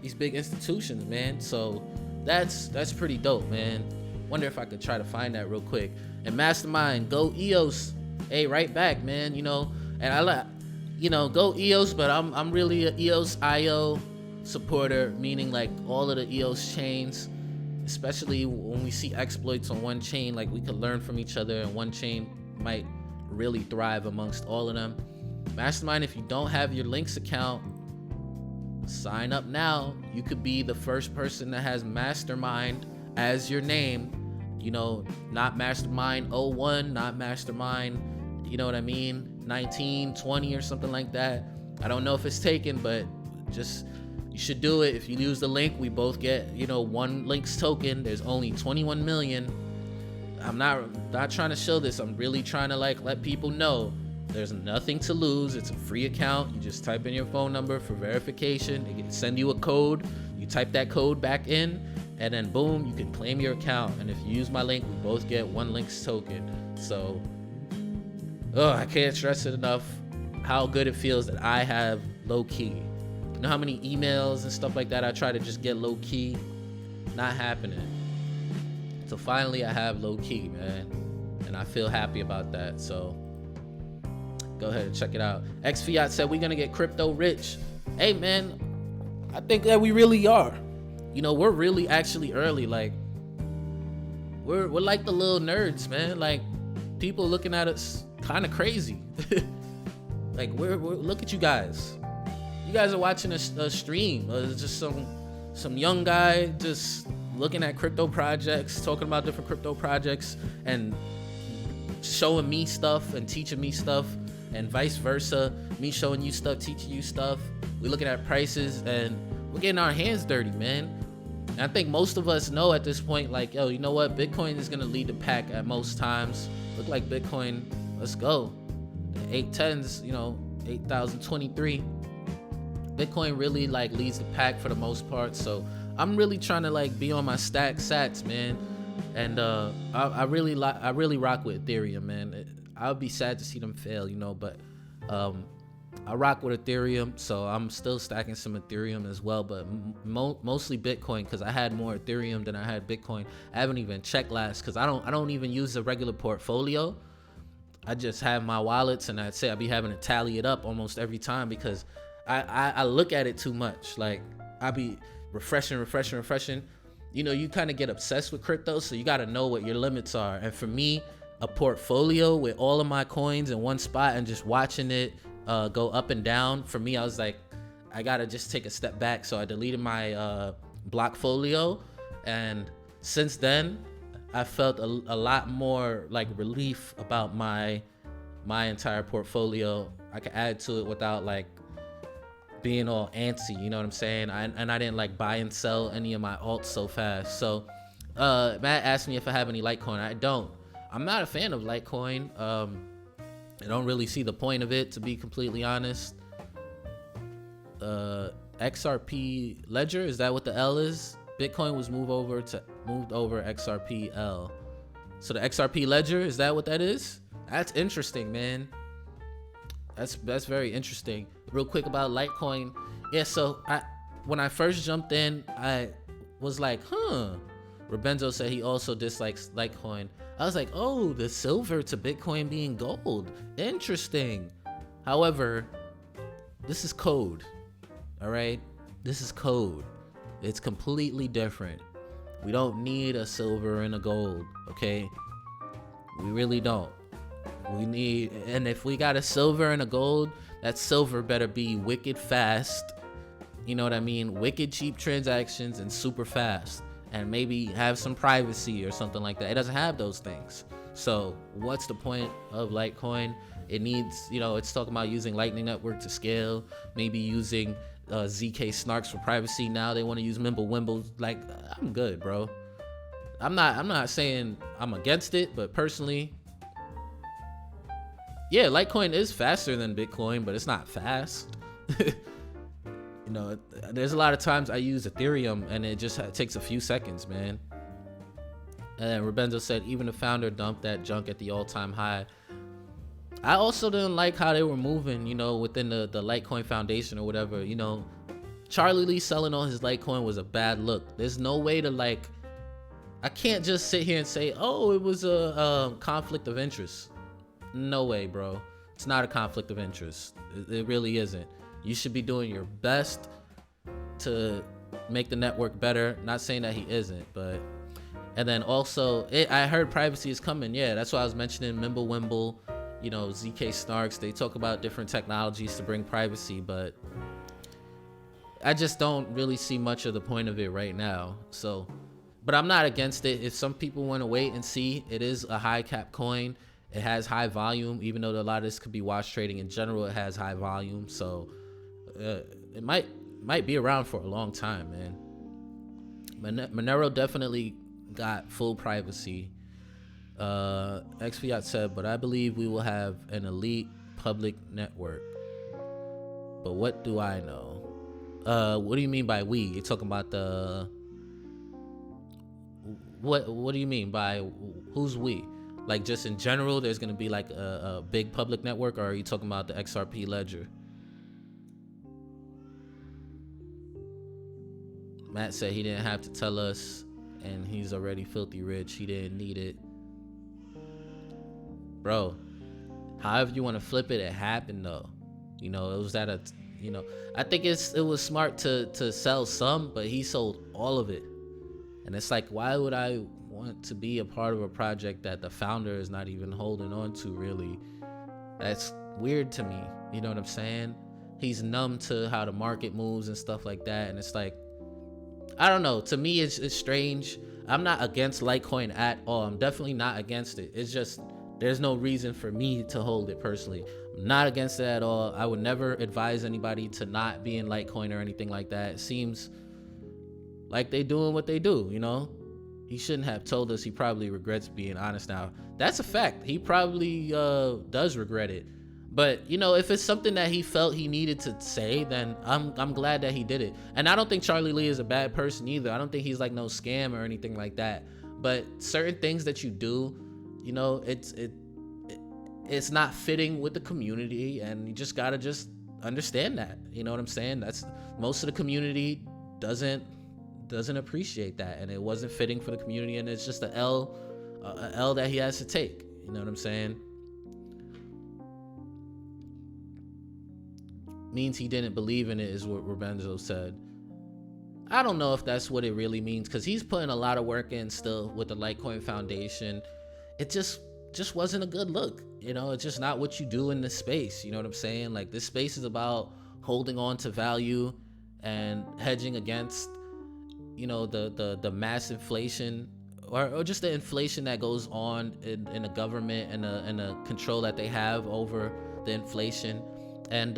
institutions, man. So that's pretty dope, man. Wonder if I could try to find that real quick. And Mastermind, go EOS. Hey, right back, man. You know, and I like, you know, go EOS, but I'm really a EOS.io supporter, meaning like all of the EOS chains, especially when we see exploits on one chain, like we could learn from each other, and one chain might really thrive amongst all of them. Mastermind, if you don't have your Lynx account, sign up now. You could be the first person that has Mastermind as your name. You know, not Mastermind 01, not Mastermind, you know what I mean, 19, 20 or something like that. I don't know if it's taken, but just, you should do it. If you use the link, we both get, you know, one Lynx token. There's only 21 million. I'm not trying to show this. I'm really trying to like let people know there's nothing to lose. It's a free account. You just type in your phone number for verification. They can send you a code. You type that code back in, and then boom, you can claim your account. And if you use my link, we both get one Lynx token. So, I can't stress it enough how good it feels that I have low key. You know how many emails and stuff like that I try to just get low key? Not happening. So finally I have low key, man. And I feel happy about that. So go ahead and check it out. XFiat said we're gonna get crypto rich. Hey man, I think that we really are. You know, we're really actually early. Like we're like the little nerds, man. Like people looking at us kind of crazy. Like we're look at you guys. You guys are watching a stream. Just some young guy just looking at crypto projects, talking about different crypto projects, and showing me stuff and teaching me stuff, and vice versa. Me showing you stuff, teaching you stuff. We're looking at prices and we're getting our hands dirty, man. And I think most of us know at this point, like, yo, you know what? Bitcoin is gonna lead the pack at most times. Look like Bitcoin, let's go. The 810s, you know, 8,023. Bitcoin really like leads the pack for the most part. So I'm really trying to like be on my sats, man. And I really rock with Ethereum, man. I would be sad to see them fail, you know, but I rock with Ethereum, so I'm still stacking some Ethereum as well, but mostly Bitcoin, because I had more Ethereum than I had Bitcoin. I haven't even checked last, because I don't even use a regular portfolio. I just have my wallets, and I'd say I'd be having to tally it up almost every time, because I look at it too much. Like I be refreshing. You know, you kind of get obsessed with crypto, so you got to know what your limits are. And for me, a portfolio with all of my coins in one spot and just watching it go up and down, for me, I was like, I gotta just take a step back. So I deleted my Blockfolio, and since then I felt a lot more like relief about my entire portfolio. I could add to it without like being all antsy, you know what I'm saying? I didn't like buy and sell any of my alts so fast. So Matt asked me if I have any Litecoin. I don't. I'm not a fan of Litecoin. I don't really see the point of it, to be completely honest. XRP ledger. Is that what the L is? Bitcoin was moved over XRP L. So the XRP ledger, is that what that is? That's interesting, man. That's very interesting. Real quick about Litecoin. Yeah, so when I first jumped in, I was like, Rebenzo said he also dislikes Litecoin. I was like, oh, the silver to Bitcoin being gold. Interesting. However, this is code. All right? This is code. It's completely different. We don't need a silver and a gold, okay? We really don't. And if we got a silver and a gold, that silver better be wicked fast. You know what I mean? Wicked cheap transactions and super fast. And maybe have some privacy or something like that. It doesn't have those things. So what's the point of Litecoin? It needs, it's talking about using Lightning Network to scale, maybe using ZK snarks for privacy. Now they want to use Mimblewimble. Like, I'm good, bro. I'm not saying I'm against it, but personally, yeah, Litecoin is faster than Bitcoin, but it's not fast. There's a lot of times I use Ethereum and it just takes a few seconds, man. And Rebenzo said even the founder dumped that junk at the all-time high. I also didn't like how they were moving, within the Litecoin Foundation or whatever. Charlie Lee selling all his Litecoin was a bad look. There's no way to I can't just sit here and say, oh, it was a conflict of interest. No way, bro. It's not a conflict of interest. It really isn't. You should be doing your best to make the network better. Not saying that he isn't, but... And then also, I heard privacy is coming. Yeah, that's why I was mentioning Mimblewimble, ZK Snarks. They talk about different technologies to bring privacy, but I just don't really see much of the point of it right now. So, but I'm not against it. If some people want to wait and see, it is a high cap coin. It has high volume, even though a lot of this could be wash trading. In general, it has high volume. So it might be around for a long time, man. Monero definitely got full privacy. XFiat said, but I believe we will have an elite public network. But what do I know? What do you mean by we? You're talking about the... What do you mean by who's we? Like just in general, there's going to be like a big public network, or are you talking about the XRP ledger? Matt said he didn't have to tell us, and he's already filthy rich. He didn't need it. Bro, however you want to flip it, it happened though. It was at a, I think it was smart to sell some, but he sold all of it. And it's like, why would I want to be a part of a project that the founder is not even holding on to, really? That's weird to me. You know what I'm saying? He's numb to how the market moves and stuff like that. And it's like, I don't know. To me, it's strange. I'm not against Litecoin at all. I'm definitely not against it. It's just, there's no reason for me to hold it personally. I'm not against it at all. I would never advise anybody to not be in Litecoin or anything like that. It seems like they doing what they do, He shouldn't have told us. He probably regrets being honest now. That's a fact. He probably does regret it. But, if it's something that he felt he needed to say, then I'm glad that he did it. And I don't think Charlie Lee is a bad person either. I don't think he's like no scam or anything like that. But certain things that you do, it's not fitting with the community, and you just gotta just understand that. You know what I'm saying? That's most of the community doesn't appreciate that, and it wasn't fitting for the community, and it's just a L that he has to take. You know what I'm saying? Means he didn't believe in it, is what Rebenzo said. I don't know if that's what it really means, because he's putting a lot of work in still with the Litecoin Foundation. It just wasn't a good look. It's just not what you do in this space. You know what I'm saying? Like, this space is about holding on to value and hedging against the mass inflation or just the inflation that goes on in the government and the control that they have over the inflation, and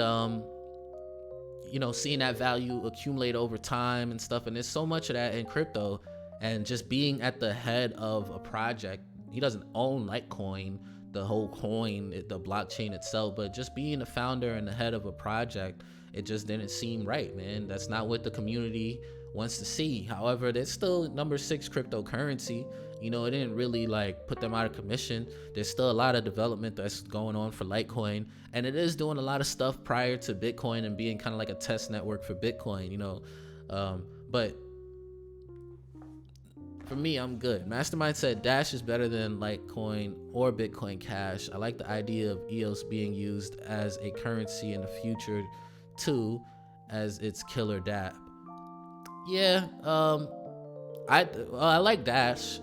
seeing that value accumulate over time and stuff. And there's so much of that in crypto, and just being at the head of a project. He doesn't own Litecoin, the whole coin, the blockchain itself, but just being the founder and the head of a project It just didn't seem right, man. That's not what the community wants to see. However, there's still number 6 cryptocurrency. You know, it didn't really like put them out of commission. There's still a lot of development that's going on for Litecoin, and it is doing a lot of stuff prior to Bitcoin and being kind of like a test network for Bitcoin, you know. But for me, I'm good. Mastermind said Dash is better than Litecoin or Bitcoin Cash. I like the idea of EOS being used as a currency in the future too, as its killer dApp. Yeah, I like Dash.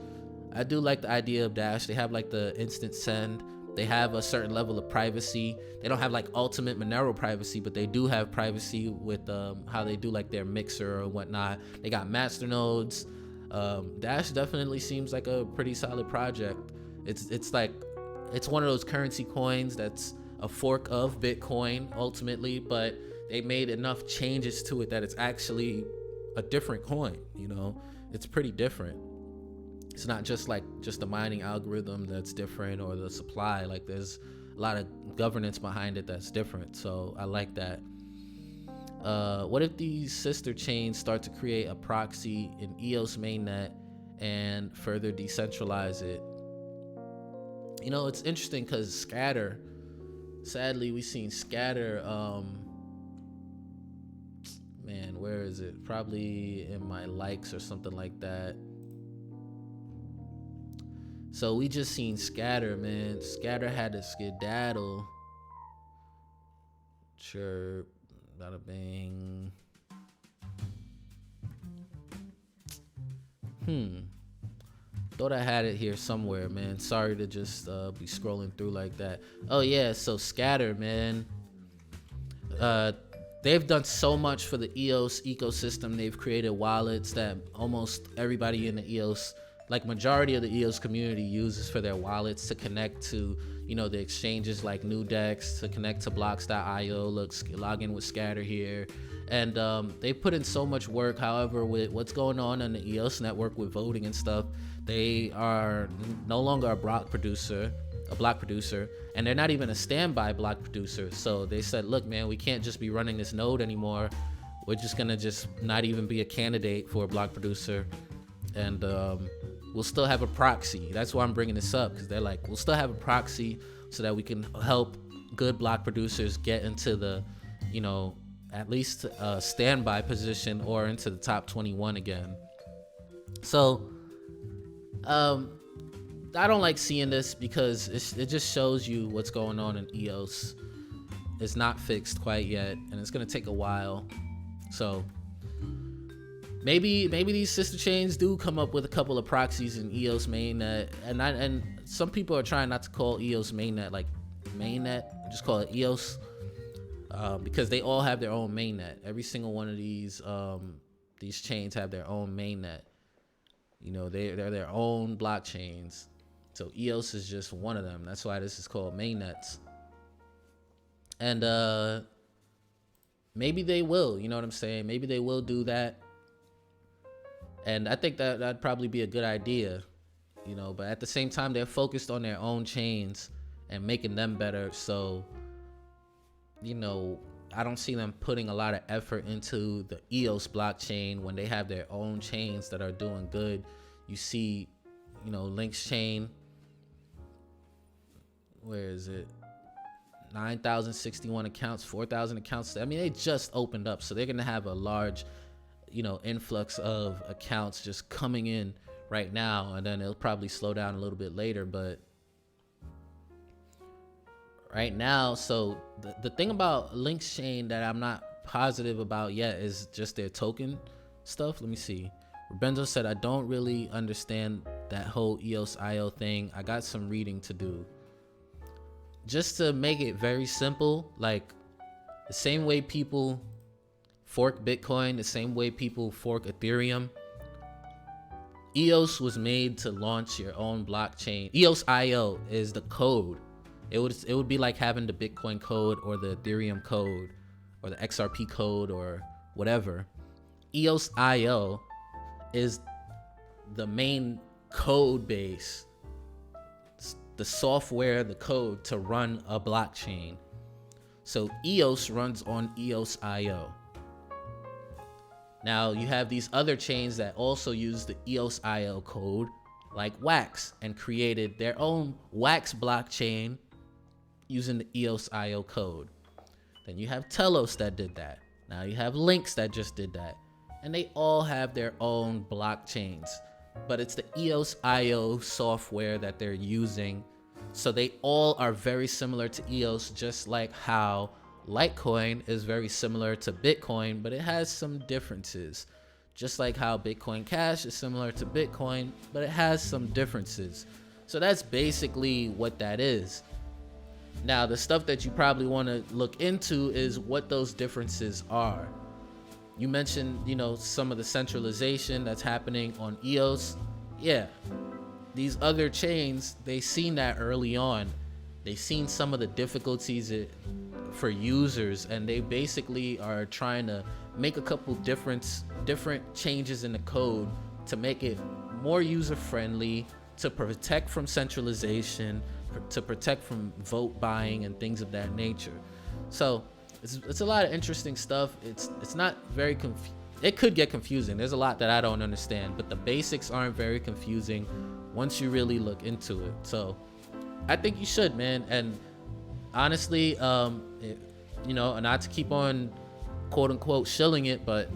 I do like the idea of Dash. They have like the instant send. They have a certain level of privacy. They don't have like ultimate Monero privacy, but they do have privacy with how they do like their mixer or whatnot. They got master nodes. Dash definitely seems like a pretty solid project. It's like, it's one of those currency coins that's a fork of Bitcoin ultimately, but they made enough changes to it that it's actually a different coin. You know, it's pretty different. It's not just like just the mining algorithm that's different or the supply. Like there's a lot of governance behind it that's different. So I like that. What if these sister chains start to create a proxy in EOS mainnet and further decentralize it? You know, it's interesting because Scatter, sadly, we've seen Scatter, man, where is it? Probably in my likes or something like that. So we just seen Scatter, man. Scatter had to skedaddle. Chirp, bada bang. Thought I had it here somewhere, man. Sorry to just be scrolling through like that. Oh yeah, so Scatter, man. They've done so much for the EOS ecosystem. They've created wallets that almost everybody in the EOS, like majority of the EOS community, uses for their wallets to connect to, you know, the exchanges like Nudex, to connect to blocks.io. Log in with Scatter here. And they put in so much work. However, with what's going on the EOS network with voting and stuff, they are no longer a block producer, and they're not even a standby block producer. So they said, look, man, we can't just be running this node anymore. We're just gonna just not even be a candidate for a block producer. And we'll still have a proxy. That's why I'm bringing this up, because they're like, we'll still have a proxy so that we can help good block producers get into the, you know, at least a standby position or into the top 21 again. So I don't like seeing this because it just shows you what's going on in EOS. It's not fixed quite yet, and it's gonna take a while. So maybe these sister chains do come up with a couple of proxies in EOS mainnet, and some people are trying not to call EOS mainnet like mainnet, just call it EOS, because they all have their own mainnet. Every single one of these chains have their own mainnet. You know, they're their own blockchains. So EOS is just one of them. That's why this is called mainnets. And maybe they will, you know what I'm saying? Maybe they will do that. And I think that'd probably be a good idea, you know, but at the same time, they're focused on their own chains and making them better. So, you know, I don't see them putting a lot of effort into the EOS blockchain when they have their own chains that are doing good. You see, you know, Lynx Chain, where is it? 9,061 accounts, 4,000 accounts. I mean, they just opened up, so they're going to have a large, you know, influx of accounts just coming in right now, and then it'll probably slow down a little bit later. But right now, so the thing about Lynx Chain that I'm not positive about yet is just their token stuff. Let me see. Benzo said, I don't really understand that whole EOS.io thing. I got some reading to do. Just to make it very simple, like the same way people fork Bitcoin, the same way people fork Ethereum, EOS was made to launch your own blockchain. EOS.io is the code. It would be like having the Bitcoin code or the Ethereum code or the XRP code or whatever. EOS.io is the main code base, the software, the code to run a blockchain. So EOS runs on EOS IO. Now you have these other chains that also use the EOS IO code, like Wax, and created their own Wax blockchain using the EOS IO code. Then you have Telos that did that. Now you have Lynx that just did that. And they all have their own blockchains, but it's the EOS IO software that they're using. So they all are very similar to EOS, just like how Litecoin is very similar to Bitcoin, but it has some differences. Just like how Bitcoin Cash is similar to Bitcoin, but it has some differences. So that's basically what that is. Now, the stuff that you probably want to look into is what those differences are. You mentioned, some of the centralization that's happening on EOS. Yeah, these other chains, they seen that early on. They seen some of the difficulties for users, and they basically are trying to make a couple different changes in the code to make it more user friendly, to protect from centralization, to protect from vote buying and things of that nature. So it's a lot of interesting stuff. It's not very it could get confusing. There's a lot that I don't understand, but the basics aren't very confusing once you really look into it. So I think you should, man. And honestly, not to keep on quote unquote shilling it, but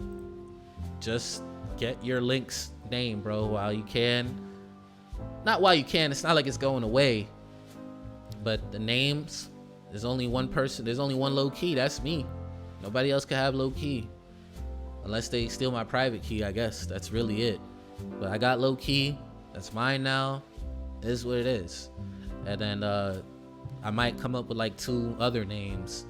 just get your Lynx name, bro, while you can. Not while you can, it's not like it's going away, but the names, there's only one person, there's only one low key, that's me. Nobody else can have low key unless they steal my private key, I guess. That's really it. But I got low key, that's mine now. It is what it is. And then I might come up with like 2 other names,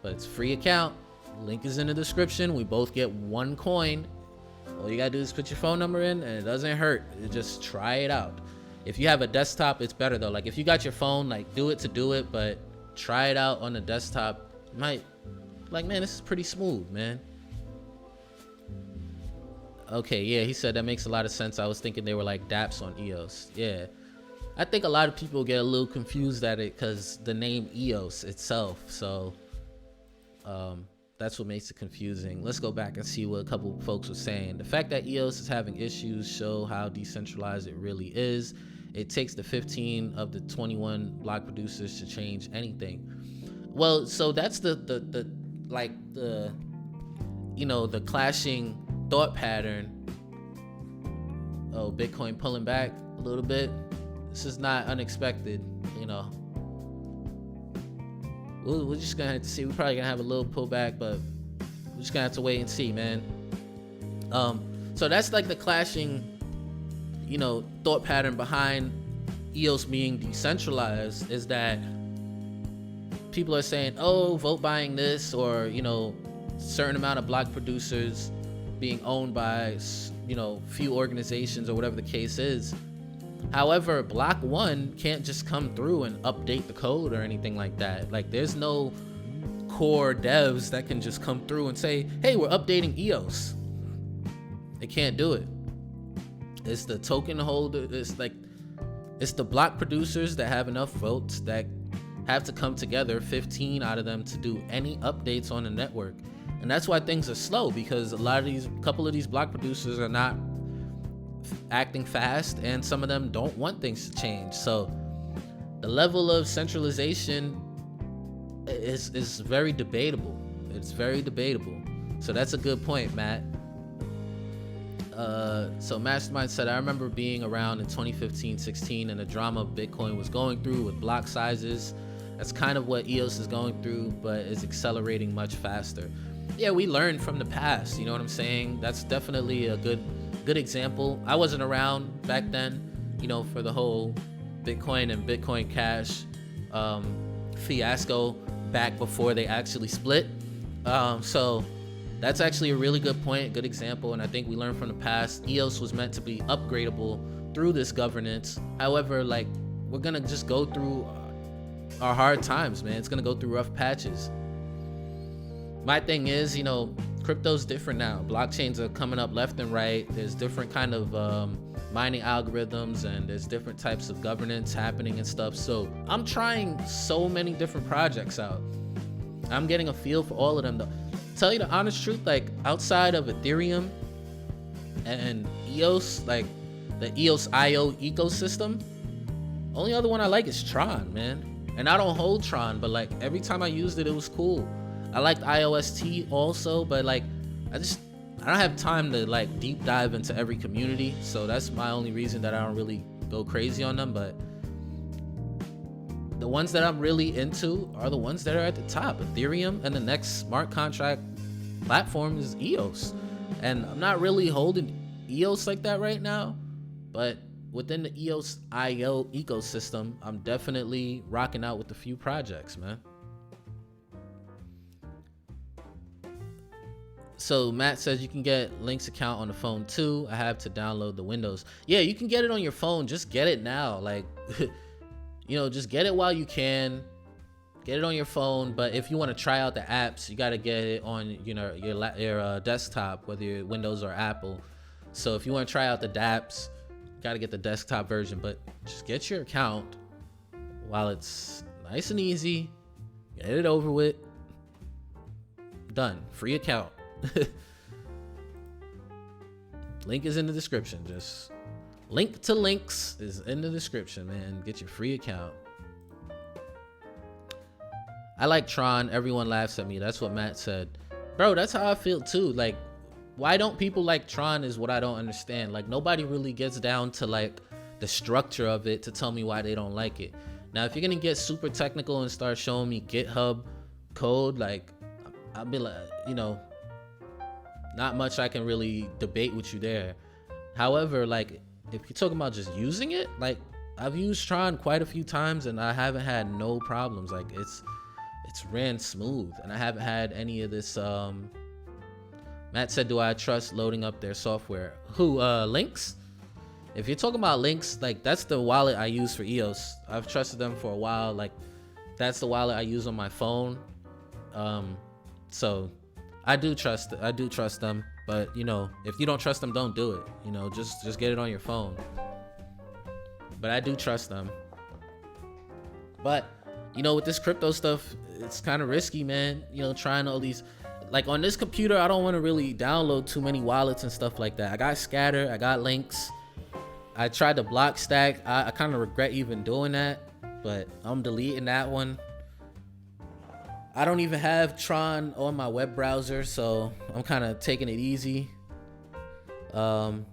but it's free account. Link is in the description. We both get 1 coin. All you gotta do is put your phone number in, and it doesn't hurt. Just try it out. If you have a desktop, it's better though. Like if you got your phone, like do it to do it, but try it out on the desktop. You might like, man, this is pretty smooth, man. Okay, yeah, he said that makes a lot of sense. I was thinking they were like dApps on EOS. Yeah, I think a lot of people get a little confused at it because the name EOS itself. So that's what makes it confusing. Let's go back and see what a couple folks were saying. The fact that EOS is having issues show how decentralized it really is. It takes the 15 of the 21 block producers to change anything. Well, so that's the clashing thought pattern. Oh, Bitcoin pulling back a little bit. This is not unexpected, We're just gonna have to see. We're probably gonna have a little pullback, but we're just gonna have to wait and see, man. So that's like the clashing, thought pattern behind EOS being decentralized, is that people are saying, oh, vote buying this, or certain amount of block producers being owned by few organizations or whatever the case is. However, Block 1 can't just come through and update the code or anything like that. Like, there's no core devs that can just come through and say, hey, we're updating EOS. They can't do it. It's the token holder. It's the block producers that have enough votes that have to come together, 15 out of them, to do any updates on the network. And that's why things are slow, because a couple of these block producers are not acting fast, and some of them don't want things to change. So the level of centralization is very debatable. It's very debatable. So that's a good point, Matt. So Mastermind said, I remember being around in 2015-16 and the drama Bitcoin was going through with block sizes. That's kind of what EOS is going through, but is accelerating much faster. Yeah, we learned from the past, you know what I'm saying? That's definitely a good example. I wasn't around back then, for the whole Bitcoin and Bitcoin Cash fiasco back before they actually split. So that's actually a really good point, good example, and I think we learned from the past. EOS was meant to be upgradable through this governance. However, we're gonna just go through our hard times, man. It's gonna go through rough patches. My thing is, crypto's different now. Blockchains are coming up left and right. There's different kind of mining algorithms, and there's different types of governance happening and stuff. So I'm trying so many different projects out. I'm getting a feel for all of them though. Tell you the honest truth, like outside of Ethereum and EOS, like the EOS IO ecosystem, only other one I like is Tron, man. And I don't hold Tron, but like every time I used it, it was cool. I liked IOST also, but like I don't have time to like deep dive into every community, so that's my only reason that I don't really go crazy on them. But the ones that I'm really into are the ones that are at the top. Ethereum, and the next smart contract platform is EOS. And I'm not really holding EOS like that right now, but within the EOS IO ecosystem, I'm definitely rocking out with a few projects, man. So Matt says you can get Lynx account on the phone too. I have to download the Windows. Yeah, you can get it on your phone. Just get it now. Like, just get it while you can. Get it on your phone. But if you want to try out the apps, you got to get it on your desktop, whether you're Windows or Apple. So if you want to try out the dApps, you got to get the desktop version. But just get your account while it's nice and easy. Get it over with. Done. Free account. Link is in the description. Just link to Lynx is in the description, man. Get your free account. I like Tron. Everyone laughs at me. That's what Matt said. Bro, that's how I feel too. Like, why don't people like Tron is what I don't understand. Like, nobody really gets down to like the structure of it to tell me why they don't like it. Now, if you're gonna get super technical and start showing me GitHub code, like, I'll be like, not much I can really debate with you there. However, like, if you're talking about just using it, like, I've used Tron quite a few times and I haven't had no problems. Like, it's ran smooth and I haven't had any of this. Matt said, do I trust loading up their software? Who, Lynx? If you're talking about Lynx, like, that's the wallet I use for EOS. I've trusted them for a while. Like, that's the wallet I use on my phone. So I do trust them, but if you don't trust them, don't do it. Just get it on your phone. But I do trust them. But with this crypto stuff, it's kind of risky, man. Trying all these, like, on this computer, I don't want to really download too many wallets and stuff like that. I got Scatter, I got Lynx. I tried to block stack. I kind of regret even doing that, but I'm deleting that one. I don't even have Tron on my web browser, so I'm kind of taking it easy. Tron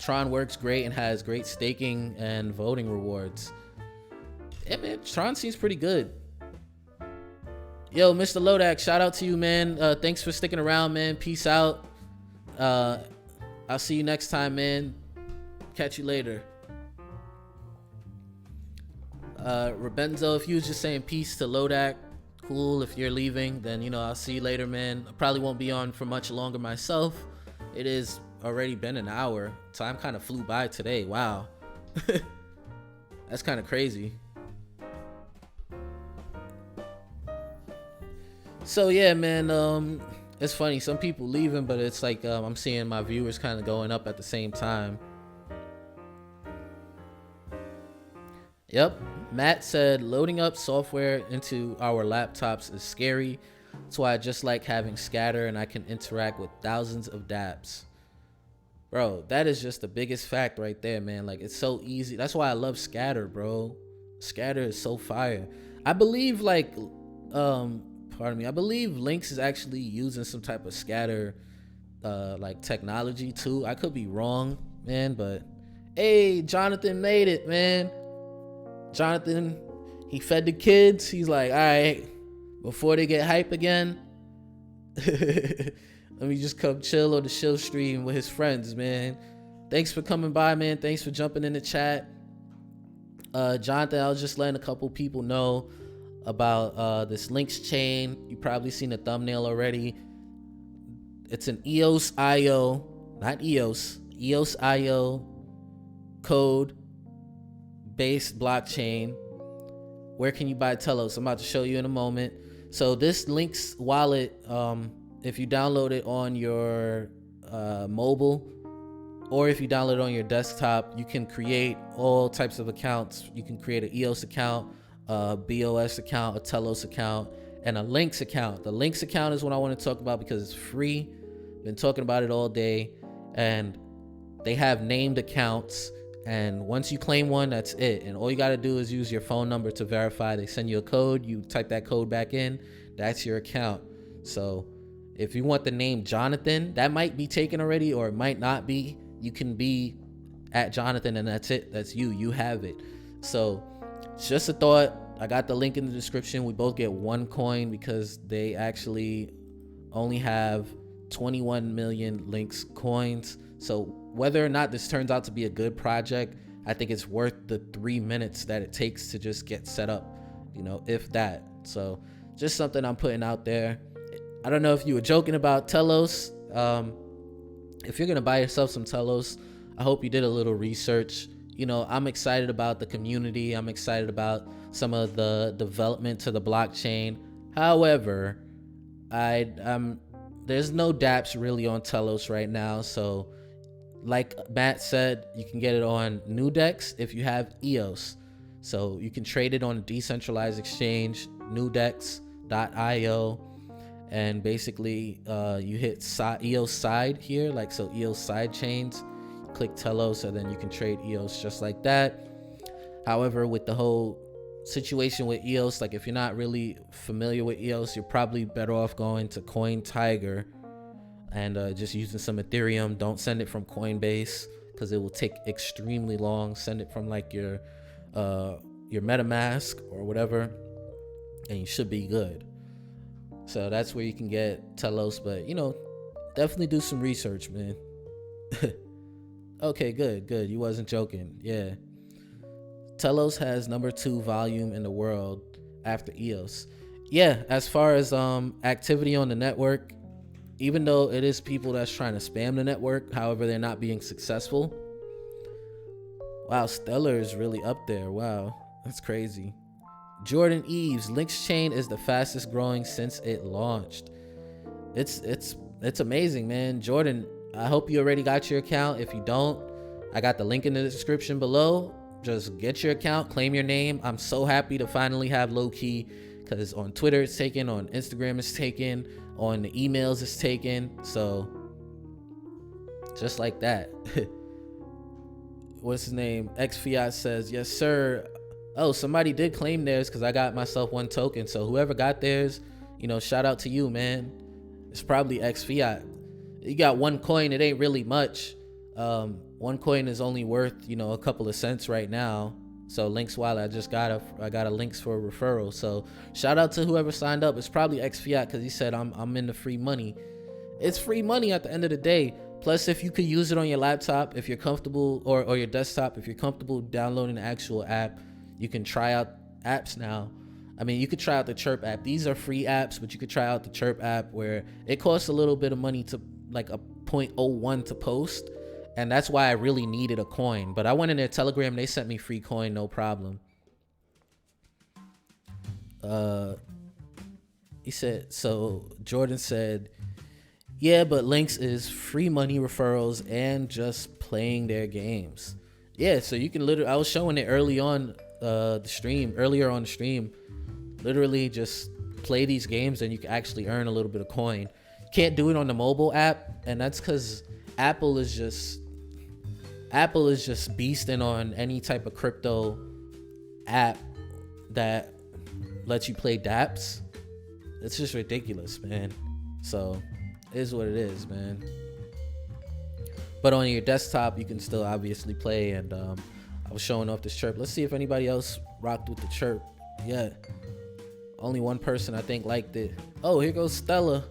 works great and has great staking and voting rewards. Yeah, man, Tron seems pretty good. Yo, Mr. Lodak, shout out to you, man. Thanks for sticking around, man. Peace out. I'll see you next time, man. Catch you later. Rebenzo, if you was just saying peace to Lodak, cool. If you're leaving, then I'll see you later, man. I probably won't be on for much longer myself. It is already been an hour. Time kind of flew by today. Wow. That's kind of crazy. So yeah, man, it's funny, some people leaving, but it's like I'm seeing my viewers kind of going up at the same time. Yep. Matt said loading up software into our laptops is scary. That's why I just like having Scatter and I can interact with thousands of dApps. Bro, that is just the biggest fact right there, man. Like, it's so easy. That's why I love Scatter, bro. Scatter is so fire. I believe I believe Lynx is actually using some type of Scatter like technology too. I could be wrong, man, but hey, Jonathan made it, man. Jonathan, he fed the kids. He's like, all right, before they get hype again, let me just come chill on the Shill stream with his friends, man. Thanks for coming by, man. Thanks for jumping in the chat. Jonathan, I was just letting a couple people know about this Lynx Chain. You probably seen the thumbnail already. It's an EOS IO, not EOS, EOS IO code based blockchain. Where can you buy Telos? I'm about to show you in a moment. So this Lynx wallet, if you download it on your mobile, or if you download it on your desktop, you can create all types of accounts. You can create an EOS account, a BOS account, a Telos account, and a Lynx account. The Lynx account is what I want to talk about because it's free. Been talking about it all day, and they have named accounts, and once you claim one, that's it. And all you got to do is use your phone number to verify. They send you a code, you type that code back in, that's your account. So if you want the name Jonathan, that might be taken already or it might not be. You can be at Jonathan and that's it. That's you have it. So it's just a thought. I got the link in the description. We both get 1 coin because they actually only have 21 million Lynx coins. So whether or not this turns out to be a good project, I think it's worth the 3 minutes that it takes to just get set up, if that. So just something I'm putting out there. I don't know if you were joking about Telos. If you're gonna buy yourself some Telos, I hope you did a little research. I'm excited about the community. I'm excited about some of the development to the blockchain. However, there's no dApps really on Telos right now. So like Matt said, you can get it on Nudex if you have EOS. So you can trade it on a decentralized exchange, nudex.io. And basically you hit EOS side here, like so EOS side chains, click Telos, and then you can trade EOS just like that. However, with the whole situation with EOS, like if you're not really familiar with EOS, you're probably better off going to Coin Tiger and just using some Ethereum. Don't send it from Coinbase because it will take extremely long. Send it from like your MetaMask or whatever, and you should be good. So that's where you can get Telos, but definitely do some research, man. Okay, good. You wasn't joking. Yeah. Telos has number 2 volume in the world after EOS. Yeah, as far as activity on the network, even though it is people that's trying to spam the network, however, they're not being successful. Wow, Stellar is really up there. Wow, that's crazy. Jordan Eves, Lynx Chain is the fastest growing since it launched. It's amazing, man. Jordan, I hope you already got your account. If you don't, I got the link in the description below. Just get your account, claim your name. I'm so happy to finally have low-key, because on Twitter it's taken, on Instagram it's taken, on the emails it's taken. So just like that. What's his name? XFiat says, yes sir. Oh, somebody did claim theirs because I got myself 1 token. So whoever got theirs, shout out to you, man. It's probably XFiat. You got 1 coin. It ain't really much. 1 coin is only worth, a couple of cents right now. So Lynx Wallet, I got a Lynx for a referral. So shout out to whoever signed up. It's probably XFiat because he said I'm in the free money. It's free money at the end of the day. Plus, if you could use it on your laptop, if you're comfortable, or your desktop, if you're comfortable downloading the actual app, you can try out apps now. I mean, you could try out the Chirp app. These are free apps, but you could try out the Chirp app where it costs a little bit of money to like a 0.01 to post. And that's why I really needed a coin. But I went in their Telegram. They sent me free coin, no problem. Jordan said, yeah, but Lynx is free money referrals and just playing their games. Yeah, so you can literally, I was showing it earlier on the stream, literally just play these games and you can actually earn a little bit of coin. You can't do it on the mobile app, and that's because Apple is just beasting on any type of crypto app that lets you play dApps. It's just ridiculous, man. So it is what it is, man. But on your desktop, you can still obviously play. And I was showing off this Chirp. Let's see if anybody else rocked with the Chirp. Yeah, only 1 person I think liked it. Oh, here goes Stella.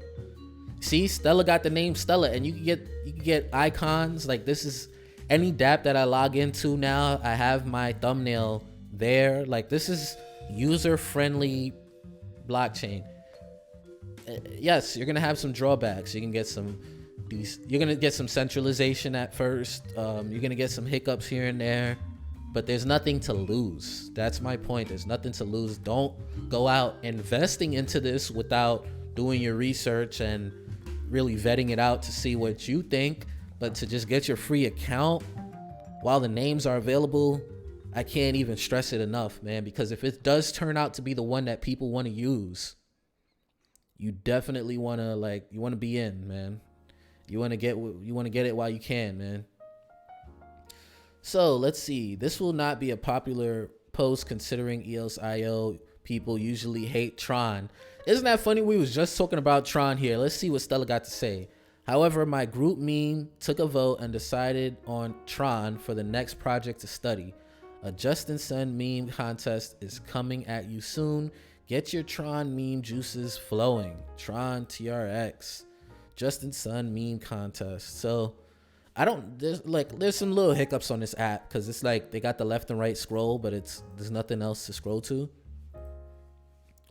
See, Stella got the name Stella, and you can get icons. Like, this is any dApp that I log into now, I have my thumbnail there. Like, this is user-friendly blockchain. Yes, you're gonna have some drawbacks. You're gonna get some centralization at first. You're gonna get some hiccups here and there, but there's nothing to lose. That's my point. There's nothing to lose. Don't go out investing into this without doing your research and really vetting it out to see what you think. But to just get your free account while the names are available, I can't even stress it enough, man, because if it does turn out to be the one that people want to use, you definitely want to you want to be in, man. You want to get it while you can, man. So let's see. This will not be a popular post considering EOS.io people usually hate Tron. Isn't that funny? We was just talking about Tron here. Let's see what Stella got to say. However, my group meme took a vote and decided on Tron for the next project to study. A Justin Sun meme contest is coming at you soon. Get your Tron meme juices flowing. Tron TRX. Justin Sun meme contest. So there's some little hiccups on this app because it's like they got the left and right scroll, but there's nothing else to scroll to.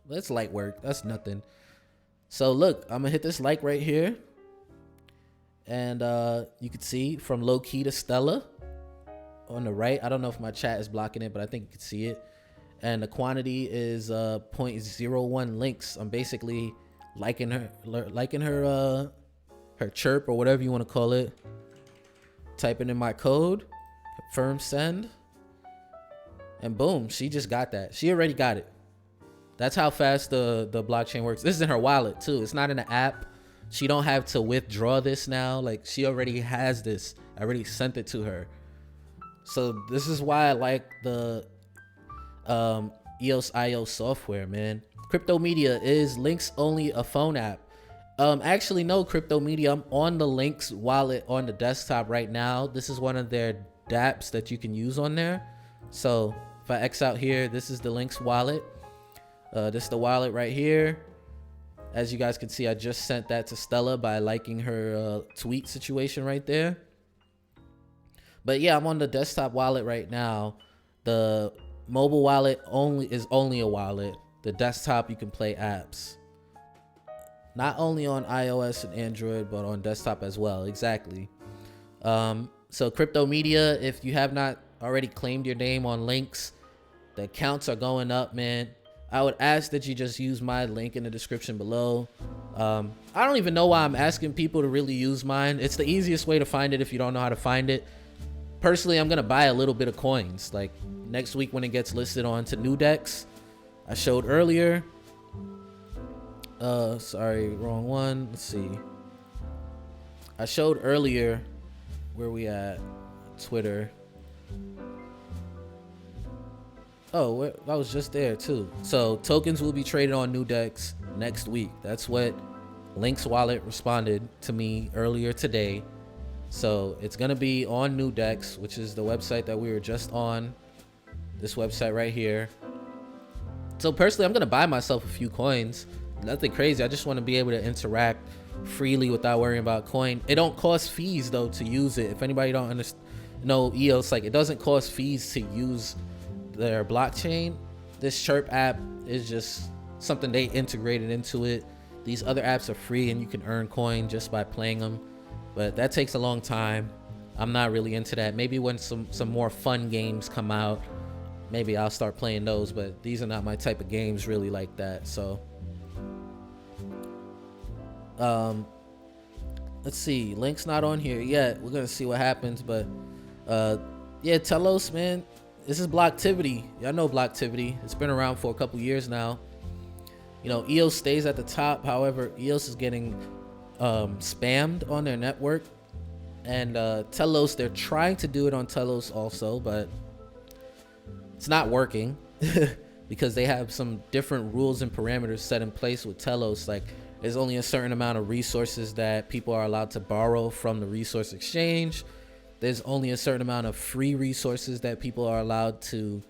That's light work. That's nothing. So look, I'm gonna hit this like right here, and you can see from low key to Stella on the right. I don't know if my chat is blocking it, but I think you can see it. And the quantity is 0.01 links. I'm basically liking her chirp or whatever you want to call it. Typing in my code, confirm send, and boom, she just got that. She already got it. That's how fast the blockchain works. This is in her wallet too. It's not in the app. She don't have to withdraw this now. Like, she already has this. I already sent it to her. So this is why I like the EOS.io software, man. Crypto Media is Lynx only a phone app. Actually, no, Crypto Media. I'm on the Lynx wallet on the desktop right now. This is one of their dApps that you can use on there. So if I X out here, this is the Lynx wallet. This is the wallet right here. As you guys can see, I just sent that to Stella by liking her tweet situation right there. But yeah, I'm on the desktop wallet right now. The mobile wallet is only a wallet. The desktop, you can play apps. Not only on iOS and Android, but on desktop as well. Exactly. So Crypto Media, if you have not already claimed your name on Lynx, the accounts are going up, man. I would ask that you just use my link in the description below. I don't even know why I'm asking people to really use mine. It's the easiest way to find it if you don't know how to find it. Personally, I'm gonna buy a little bit of coins. Like next week when it gets listed onto new decks. I showed earlier. Sorry, wrong one. Let's see. I showed earlier where we at. Twitter. Oh, I was just there too. So tokens will be traded on new decks next week. That's what Lynx Wallet responded to me earlier today. So it's gonna be on new decks, which is the website that we were just on. This website right here. So personally, I'm gonna buy myself a few coins. Nothing crazy. I just want to be able to interact freely without worrying about coin. It don't cost fees though to use it. If anybody don't understand, no EOS, like it doesn't cost fees to use their blockchain. This Chirp app is just something they integrated into it. These other apps are free and you can earn coin just by playing them, but that takes a long time. I'm not really into that. Maybe when some more fun games come out, maybe I'll start playing those, but these are not my type of games really like that. So let's see, Link's not on here yet. We're gonna see what happens, but yeah, Telos, man, this is Blocktivity. Y'all know Blocktivity. It's been around for a couple years now. You know, EOS stays at the top. However, EOS is getting spammed on their network, and Telos, they're trying to do it on Telos also, but it's not working because they have some different rules and parameters set in place with Telos. Like, there's only a certain amount of resources that people are allowed to borrow from the resource exchange. There's only a certain amount of free resources that people are allowed to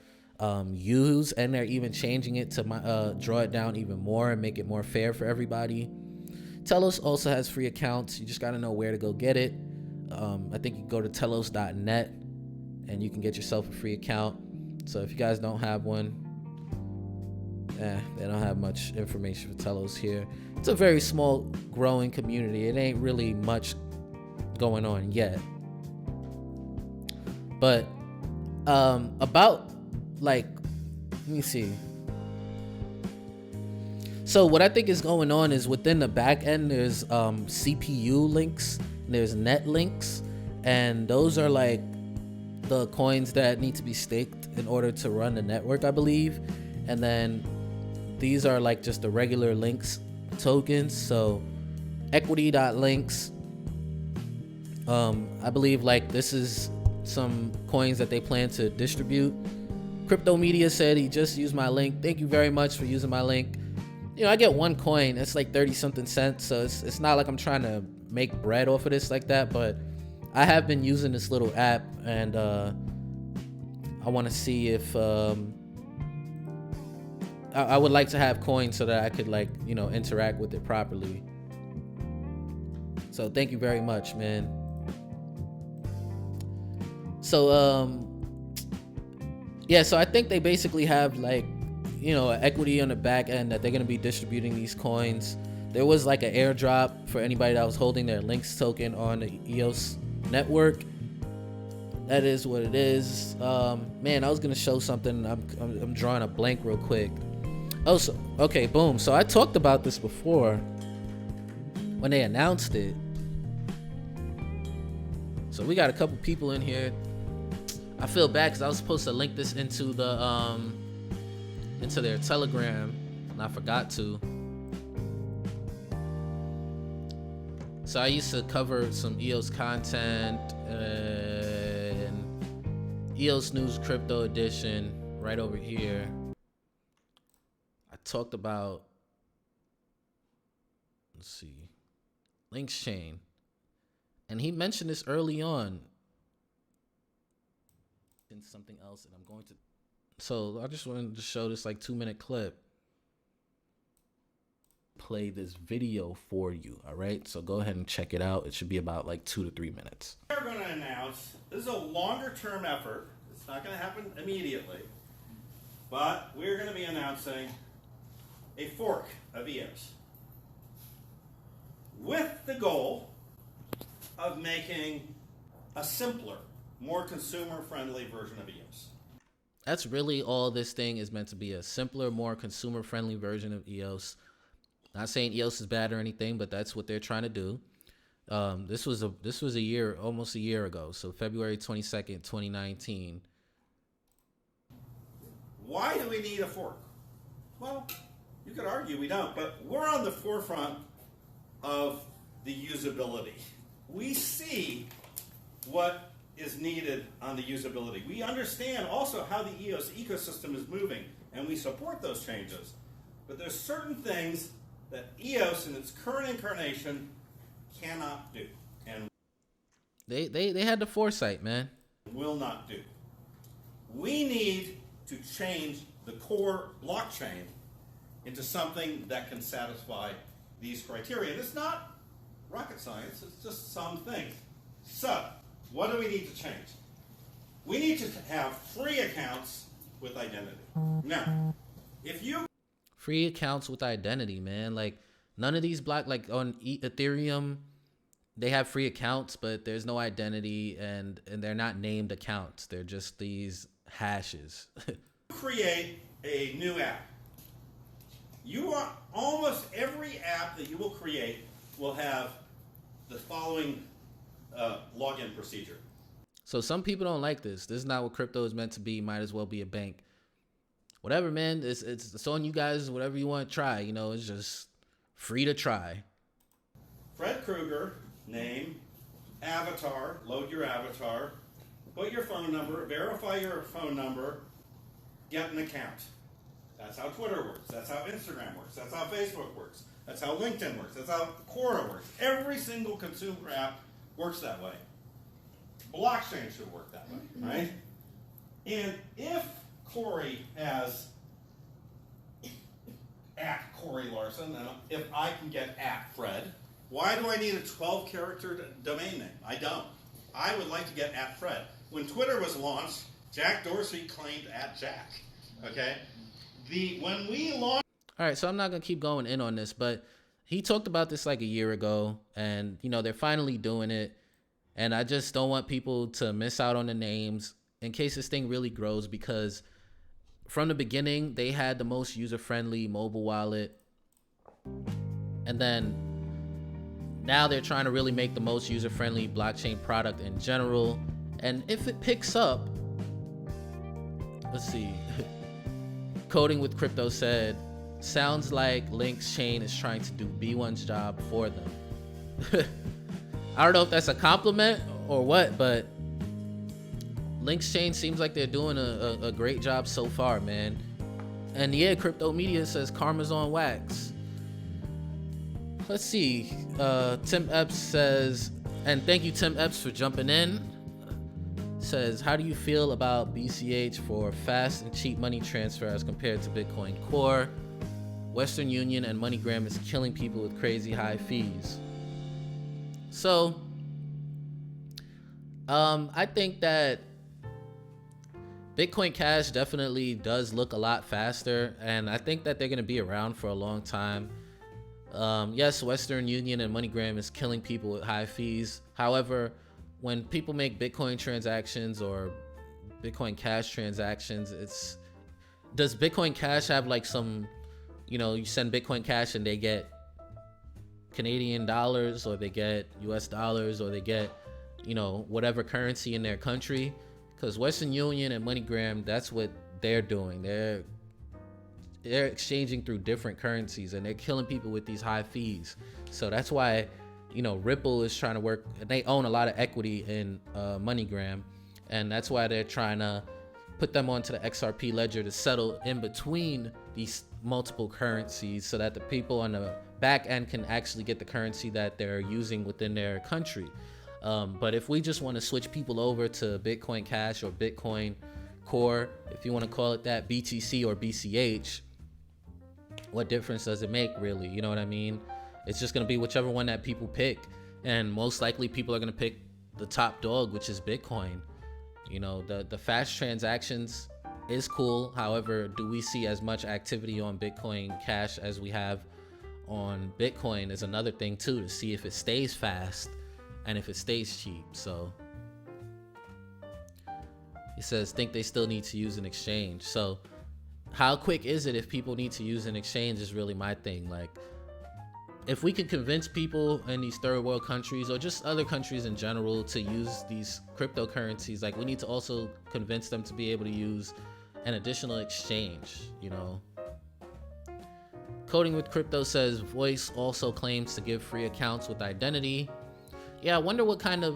use, and they're even changing it to draw it down even more and make it more fair for everybody. Telos also has free accounts. You just got to know where to go get it. I think you can go to telos.net and you can get yourself a free account. So if you guys don't have one, they don't have much information for Telos here. It's a very small growing community. It ain't really much going on yet. But about, like, let me see. So what I think is going on is within the back end, there's CPU links, there's net links, and those are like the coins that need to be staked in order to run the network, I believe. And then these are like just the regular Lynx tokens. So equity.lynx, I believe like this is some coins that they plan to distribute. Crypto Media said he just used my link. Thank you very much for using my link. You know, I get one coin, it's like 30 something cents, so it's not like I'm trying to make bread off of this like that, but I have been using this little app, and I want to see if I would like to have coins so that I could, like, you know, interact with it properly. So thank you very much, man. So yeah, so I think they basically have, like, you know, equity on the back end that they're going to be distributing these coins. There was like an airdrop for anybody that was holding their Lynx token on the EOS network. That is what it is. Man, I was going to show something. I'm drawing a blank real quick. Oh, so, okay, boom. So I talked about this before when they announced it. So we got a couple people in here. I feel bad because I was supposed to link this into the into their Telegram, and I forgot to. So I used to cover some EOS content and EOS News Crypto Edition right over here. I talked about, let's see, Lynx Chain, and he mentioned this early on in something else, and I'm going to. So I just wanted to show this like 2-minute clip. Play this video for you, all right? So go ahead and check it out. It should be about like 2 to 3 minutes.
We're going to announce, this is a longer term effort. It's not going to happen immediately. But we're going to be announcing a fork of EOS with the goal of making a simpler, more consumer-friendly version of EOS.
That's really all this thing is meant to be, a simpler, more consumer-friendly version of EOS. Not saying EOS is bad or anything, but that's what they're trying to do. This was a year, almost a year ago, so February 22nd, 2019.
Why do we need a fork? Well, you could argue we don't, but we're on the forefront of the usability. We see what is needed on the usability. We understand also how the EOS ecosystem is moving, and we support those changes. But there's certain things that EOS in its current incarnation cannot do, and
they had the foresight, man.
Will not do. We need to change the core blockchain into something that can satisfy these criteria. And it's not rocket science, it's just some things. So, what do we need to change? We need to have free accounts with identity. Now, if you...
Free accounts with identity, man. Like, none of these like on Ethereum, they have free accounts, but there's no identity, and they're not named accounts. They're just these hashes.
Create a new app. Almost every app that you will create will have the following login procedure.
So some people don't like this. This is not what crypto is meant to be. Might as well be a bank. Whatever, man. It's on you guys. Whatever you want to try. You know, it's just free to try.
Fred Krueger, name, avatar, load your avatar, put your phone number, verify your phone number, get an account. That's how Twitter works. That's how Instagram works. That's how Facebook works. That's how LinkedIn works. That's how Quora works. Every single consumer app works that way. Blockchain should work that way, right? And if Corey has at Corey Larson, and if I can get at Fred, why do I need a 12-character domain name? I don't. I would like to get at Fred. When Twitter was launched, Jack Dorsey claimed at Jack. Okay? When we launched...
All right, so I'm not going to keep going in on this, but he talked about this like a year ago, and, you know, they're finally doing it. And I just don't want people to miss out on the names in case this thing really grows, because from the beginning, they had the most user-friendly mobile wallet. And then now they're trying to really make the most user-friendly blockchain product in general. And if it picks up, let's see. Coding with Crypto said, sounds like Lynx Chain is trying to do B1's job for them. I don't know if that's a compliment or what, but Lynx Chain seems like they're doing a great job so far, man. And yeah, Crypto Media says karma's on wax. Let's see. Tim Epps says, and thank you, Tim Epps, for jumping in. Says, how do you feel about BCH for fast and cheap money transfer as compared to Bitcoin Core? Western Union and MoneyGram is killing people with crazy high fees. So, I think that Bitcoin Cash definitely does look a lot faster, and I think that they're going to be around for a long time. Yes, Western Union and MoneyGram is killing people with high fees. However, when people make Bitcoin transactions or Bitcoin Cash transactions, does Bitcoin Cash have like some, you send Bitcoin Cash and they get Canadian dollars, or they get US dollars, or they get, whatever currency in their country? Because Western Union and MoneyGram, that's what they're doing. They're exchanging through different currencies, and they're killing people with these high fees. So that's why, Ripple is trying to work. They own a lot of equity in MoneyGram, and that's why they're trying to put them onto the XRP ledger to settle in between these multiple currencies, so that the people on the back end can actually get the currency that they're using within their country. But if we just want to switch people over to Bitcoin Cash or Bitcoin Core, if you want to call it that, BTC or BCH, what difference does it make, really? You know what I mean? It's just going to be whichever one that people pick. And most likely people are going to pick the top dog, which is Bitcoin. The fast transactions is cool. However, do we see as much activity on Bitcoin Cash as we have on Bitcoin is another thing too, to see if it stays fast and if it stays cheap. So he says, think they still need to use an exchange. So how quick is it if people need to use an exchange is really my thing. Like, if we can convince people in these third world countries, or just other countries in general, to use these cryptocurrencies, like, we need to also convince them to be able to use an additional exchange. Coding with Crypto says, Voice also claims to give free accounts with identity. Yeah, I wonder what kind of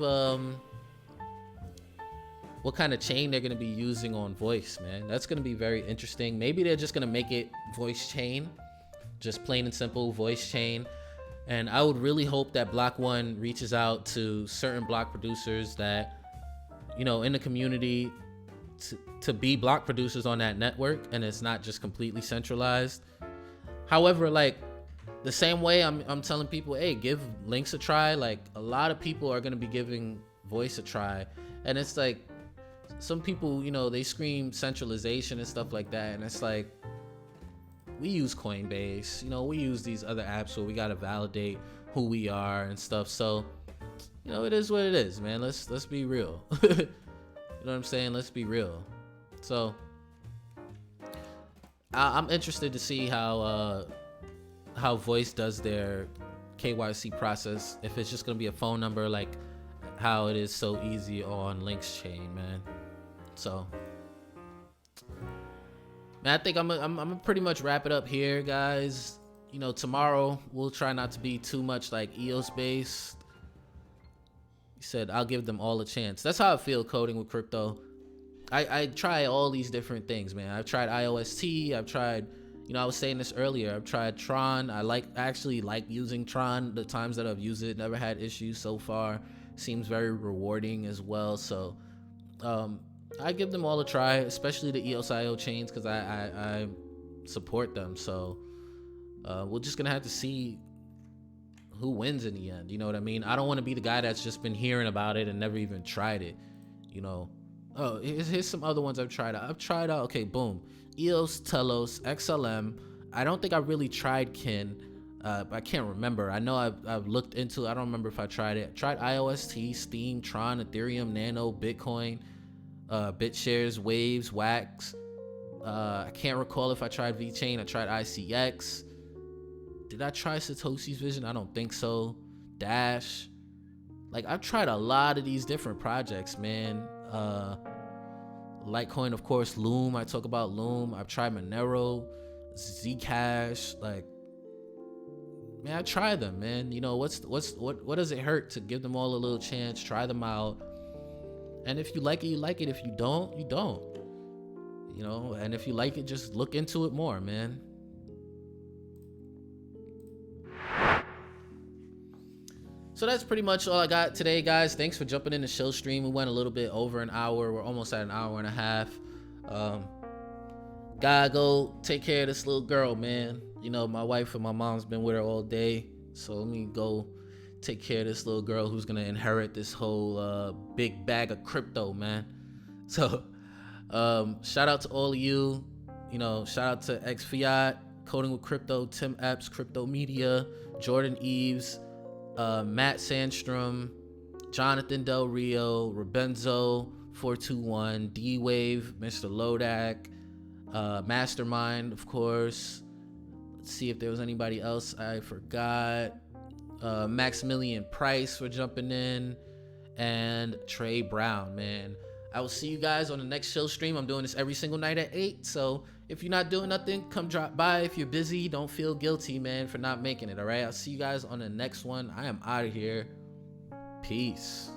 chain they're going to be using on Voice, man. That's going to be very interesting. Maybe they're just going to make it Voice Chain, just plain and simple Voice Chain. And I would really hope that Block One reaches out to certain block producers that, in the community, to be block producers on that network, and it's not just completely centralized. However, like, the same way I'm telling people, hey, give Lynx a try. Like, a lot of people are going to be giving Voice a try. And it's like, some people, they scream centralization and stuff like that. And it's like, we use Coinbase, we use these other apps where we got to validate who we are and stuff. So, it is what it is, man. Let's be real. You know what I'm saying? Let's be real. So I'm interested to see how Voice does their KYC process. If it's just going to be a phone number, like how it is so easy on Lynx Chain, man. So, man, I think I'm gonna pretty much wrap it up here, guys. Tomorrow we'll try not to be too much like EOS based. He said, I'll give them all a chance. That's how I feel coding with Crypto. I try all these different things, man. I've tried IOST. I've tried, I was saying this earlier, I've tried Tron. I actually like using Tron. The times that I've used it, never had issues so far. Seems very rewarding as well. So, I give them all a try, especially the EOS.io chains, because I support them. So we're just going to have to see who wins in the end. You know what I mean? I don't want to be the guy that's just been hearing about it and never even tried it. Oh, here's some other ones I've tried out. Okay, boom. EOS, Telos, XLM. I don't think I really tried Kin. I can't remember. I know I've looked into it. I don't remember if I tried it. I tried IOST, Steam, Tron, Ethereum, Nano, Bitcoin, BitShares, Waves, Wax. I can't recall if I tried VeChain. I tried ICX. Did I try Satoshi's Vision? I don't think so. Dash. Like, I've tried a lot of these different projects, man. Litecoin, of course, Loom. I talk about Loom. I've tried Monero, Zcash. Like, man, I try them, man. You know, what does it hurt to give them all a little chance? Try them out. And if you like it, you like it. If you don't, you don't. You know, and if you like it, just look into it more, man. So that's pretty much all I got today, guys. Thanks for jumping in the Shill stream. We went a little bit over an hour. We're almost at an hour and a half. Gotta go take care of this little girl, man. You know, my wife and my mom's been with her all day. So let me go take care of this little girl who's gonna inherit this whole big bag of crypto, man. So shout out to all of you. You know, shout out to X Fiat, Coding with Crypto, Tim Epps, Crypto Media, Jordan Eves, Matt Sandstrom, Jonathan Del Rio, Rebenzo 421, D-Wave, Mr. Lodak, Mastermind, of course. Let's see if there was anybody else I forgot. Maximilian Price for jumping in, and Trey Brown, man. I will see you guys on the next Shill stream. I'm doing this every single night at 8, so if you're not doing nothing, come drop by. If you're busy, don't feel guilty, man, for not making it, all right? I'll see you guys on the next one. I am out of here. Peace.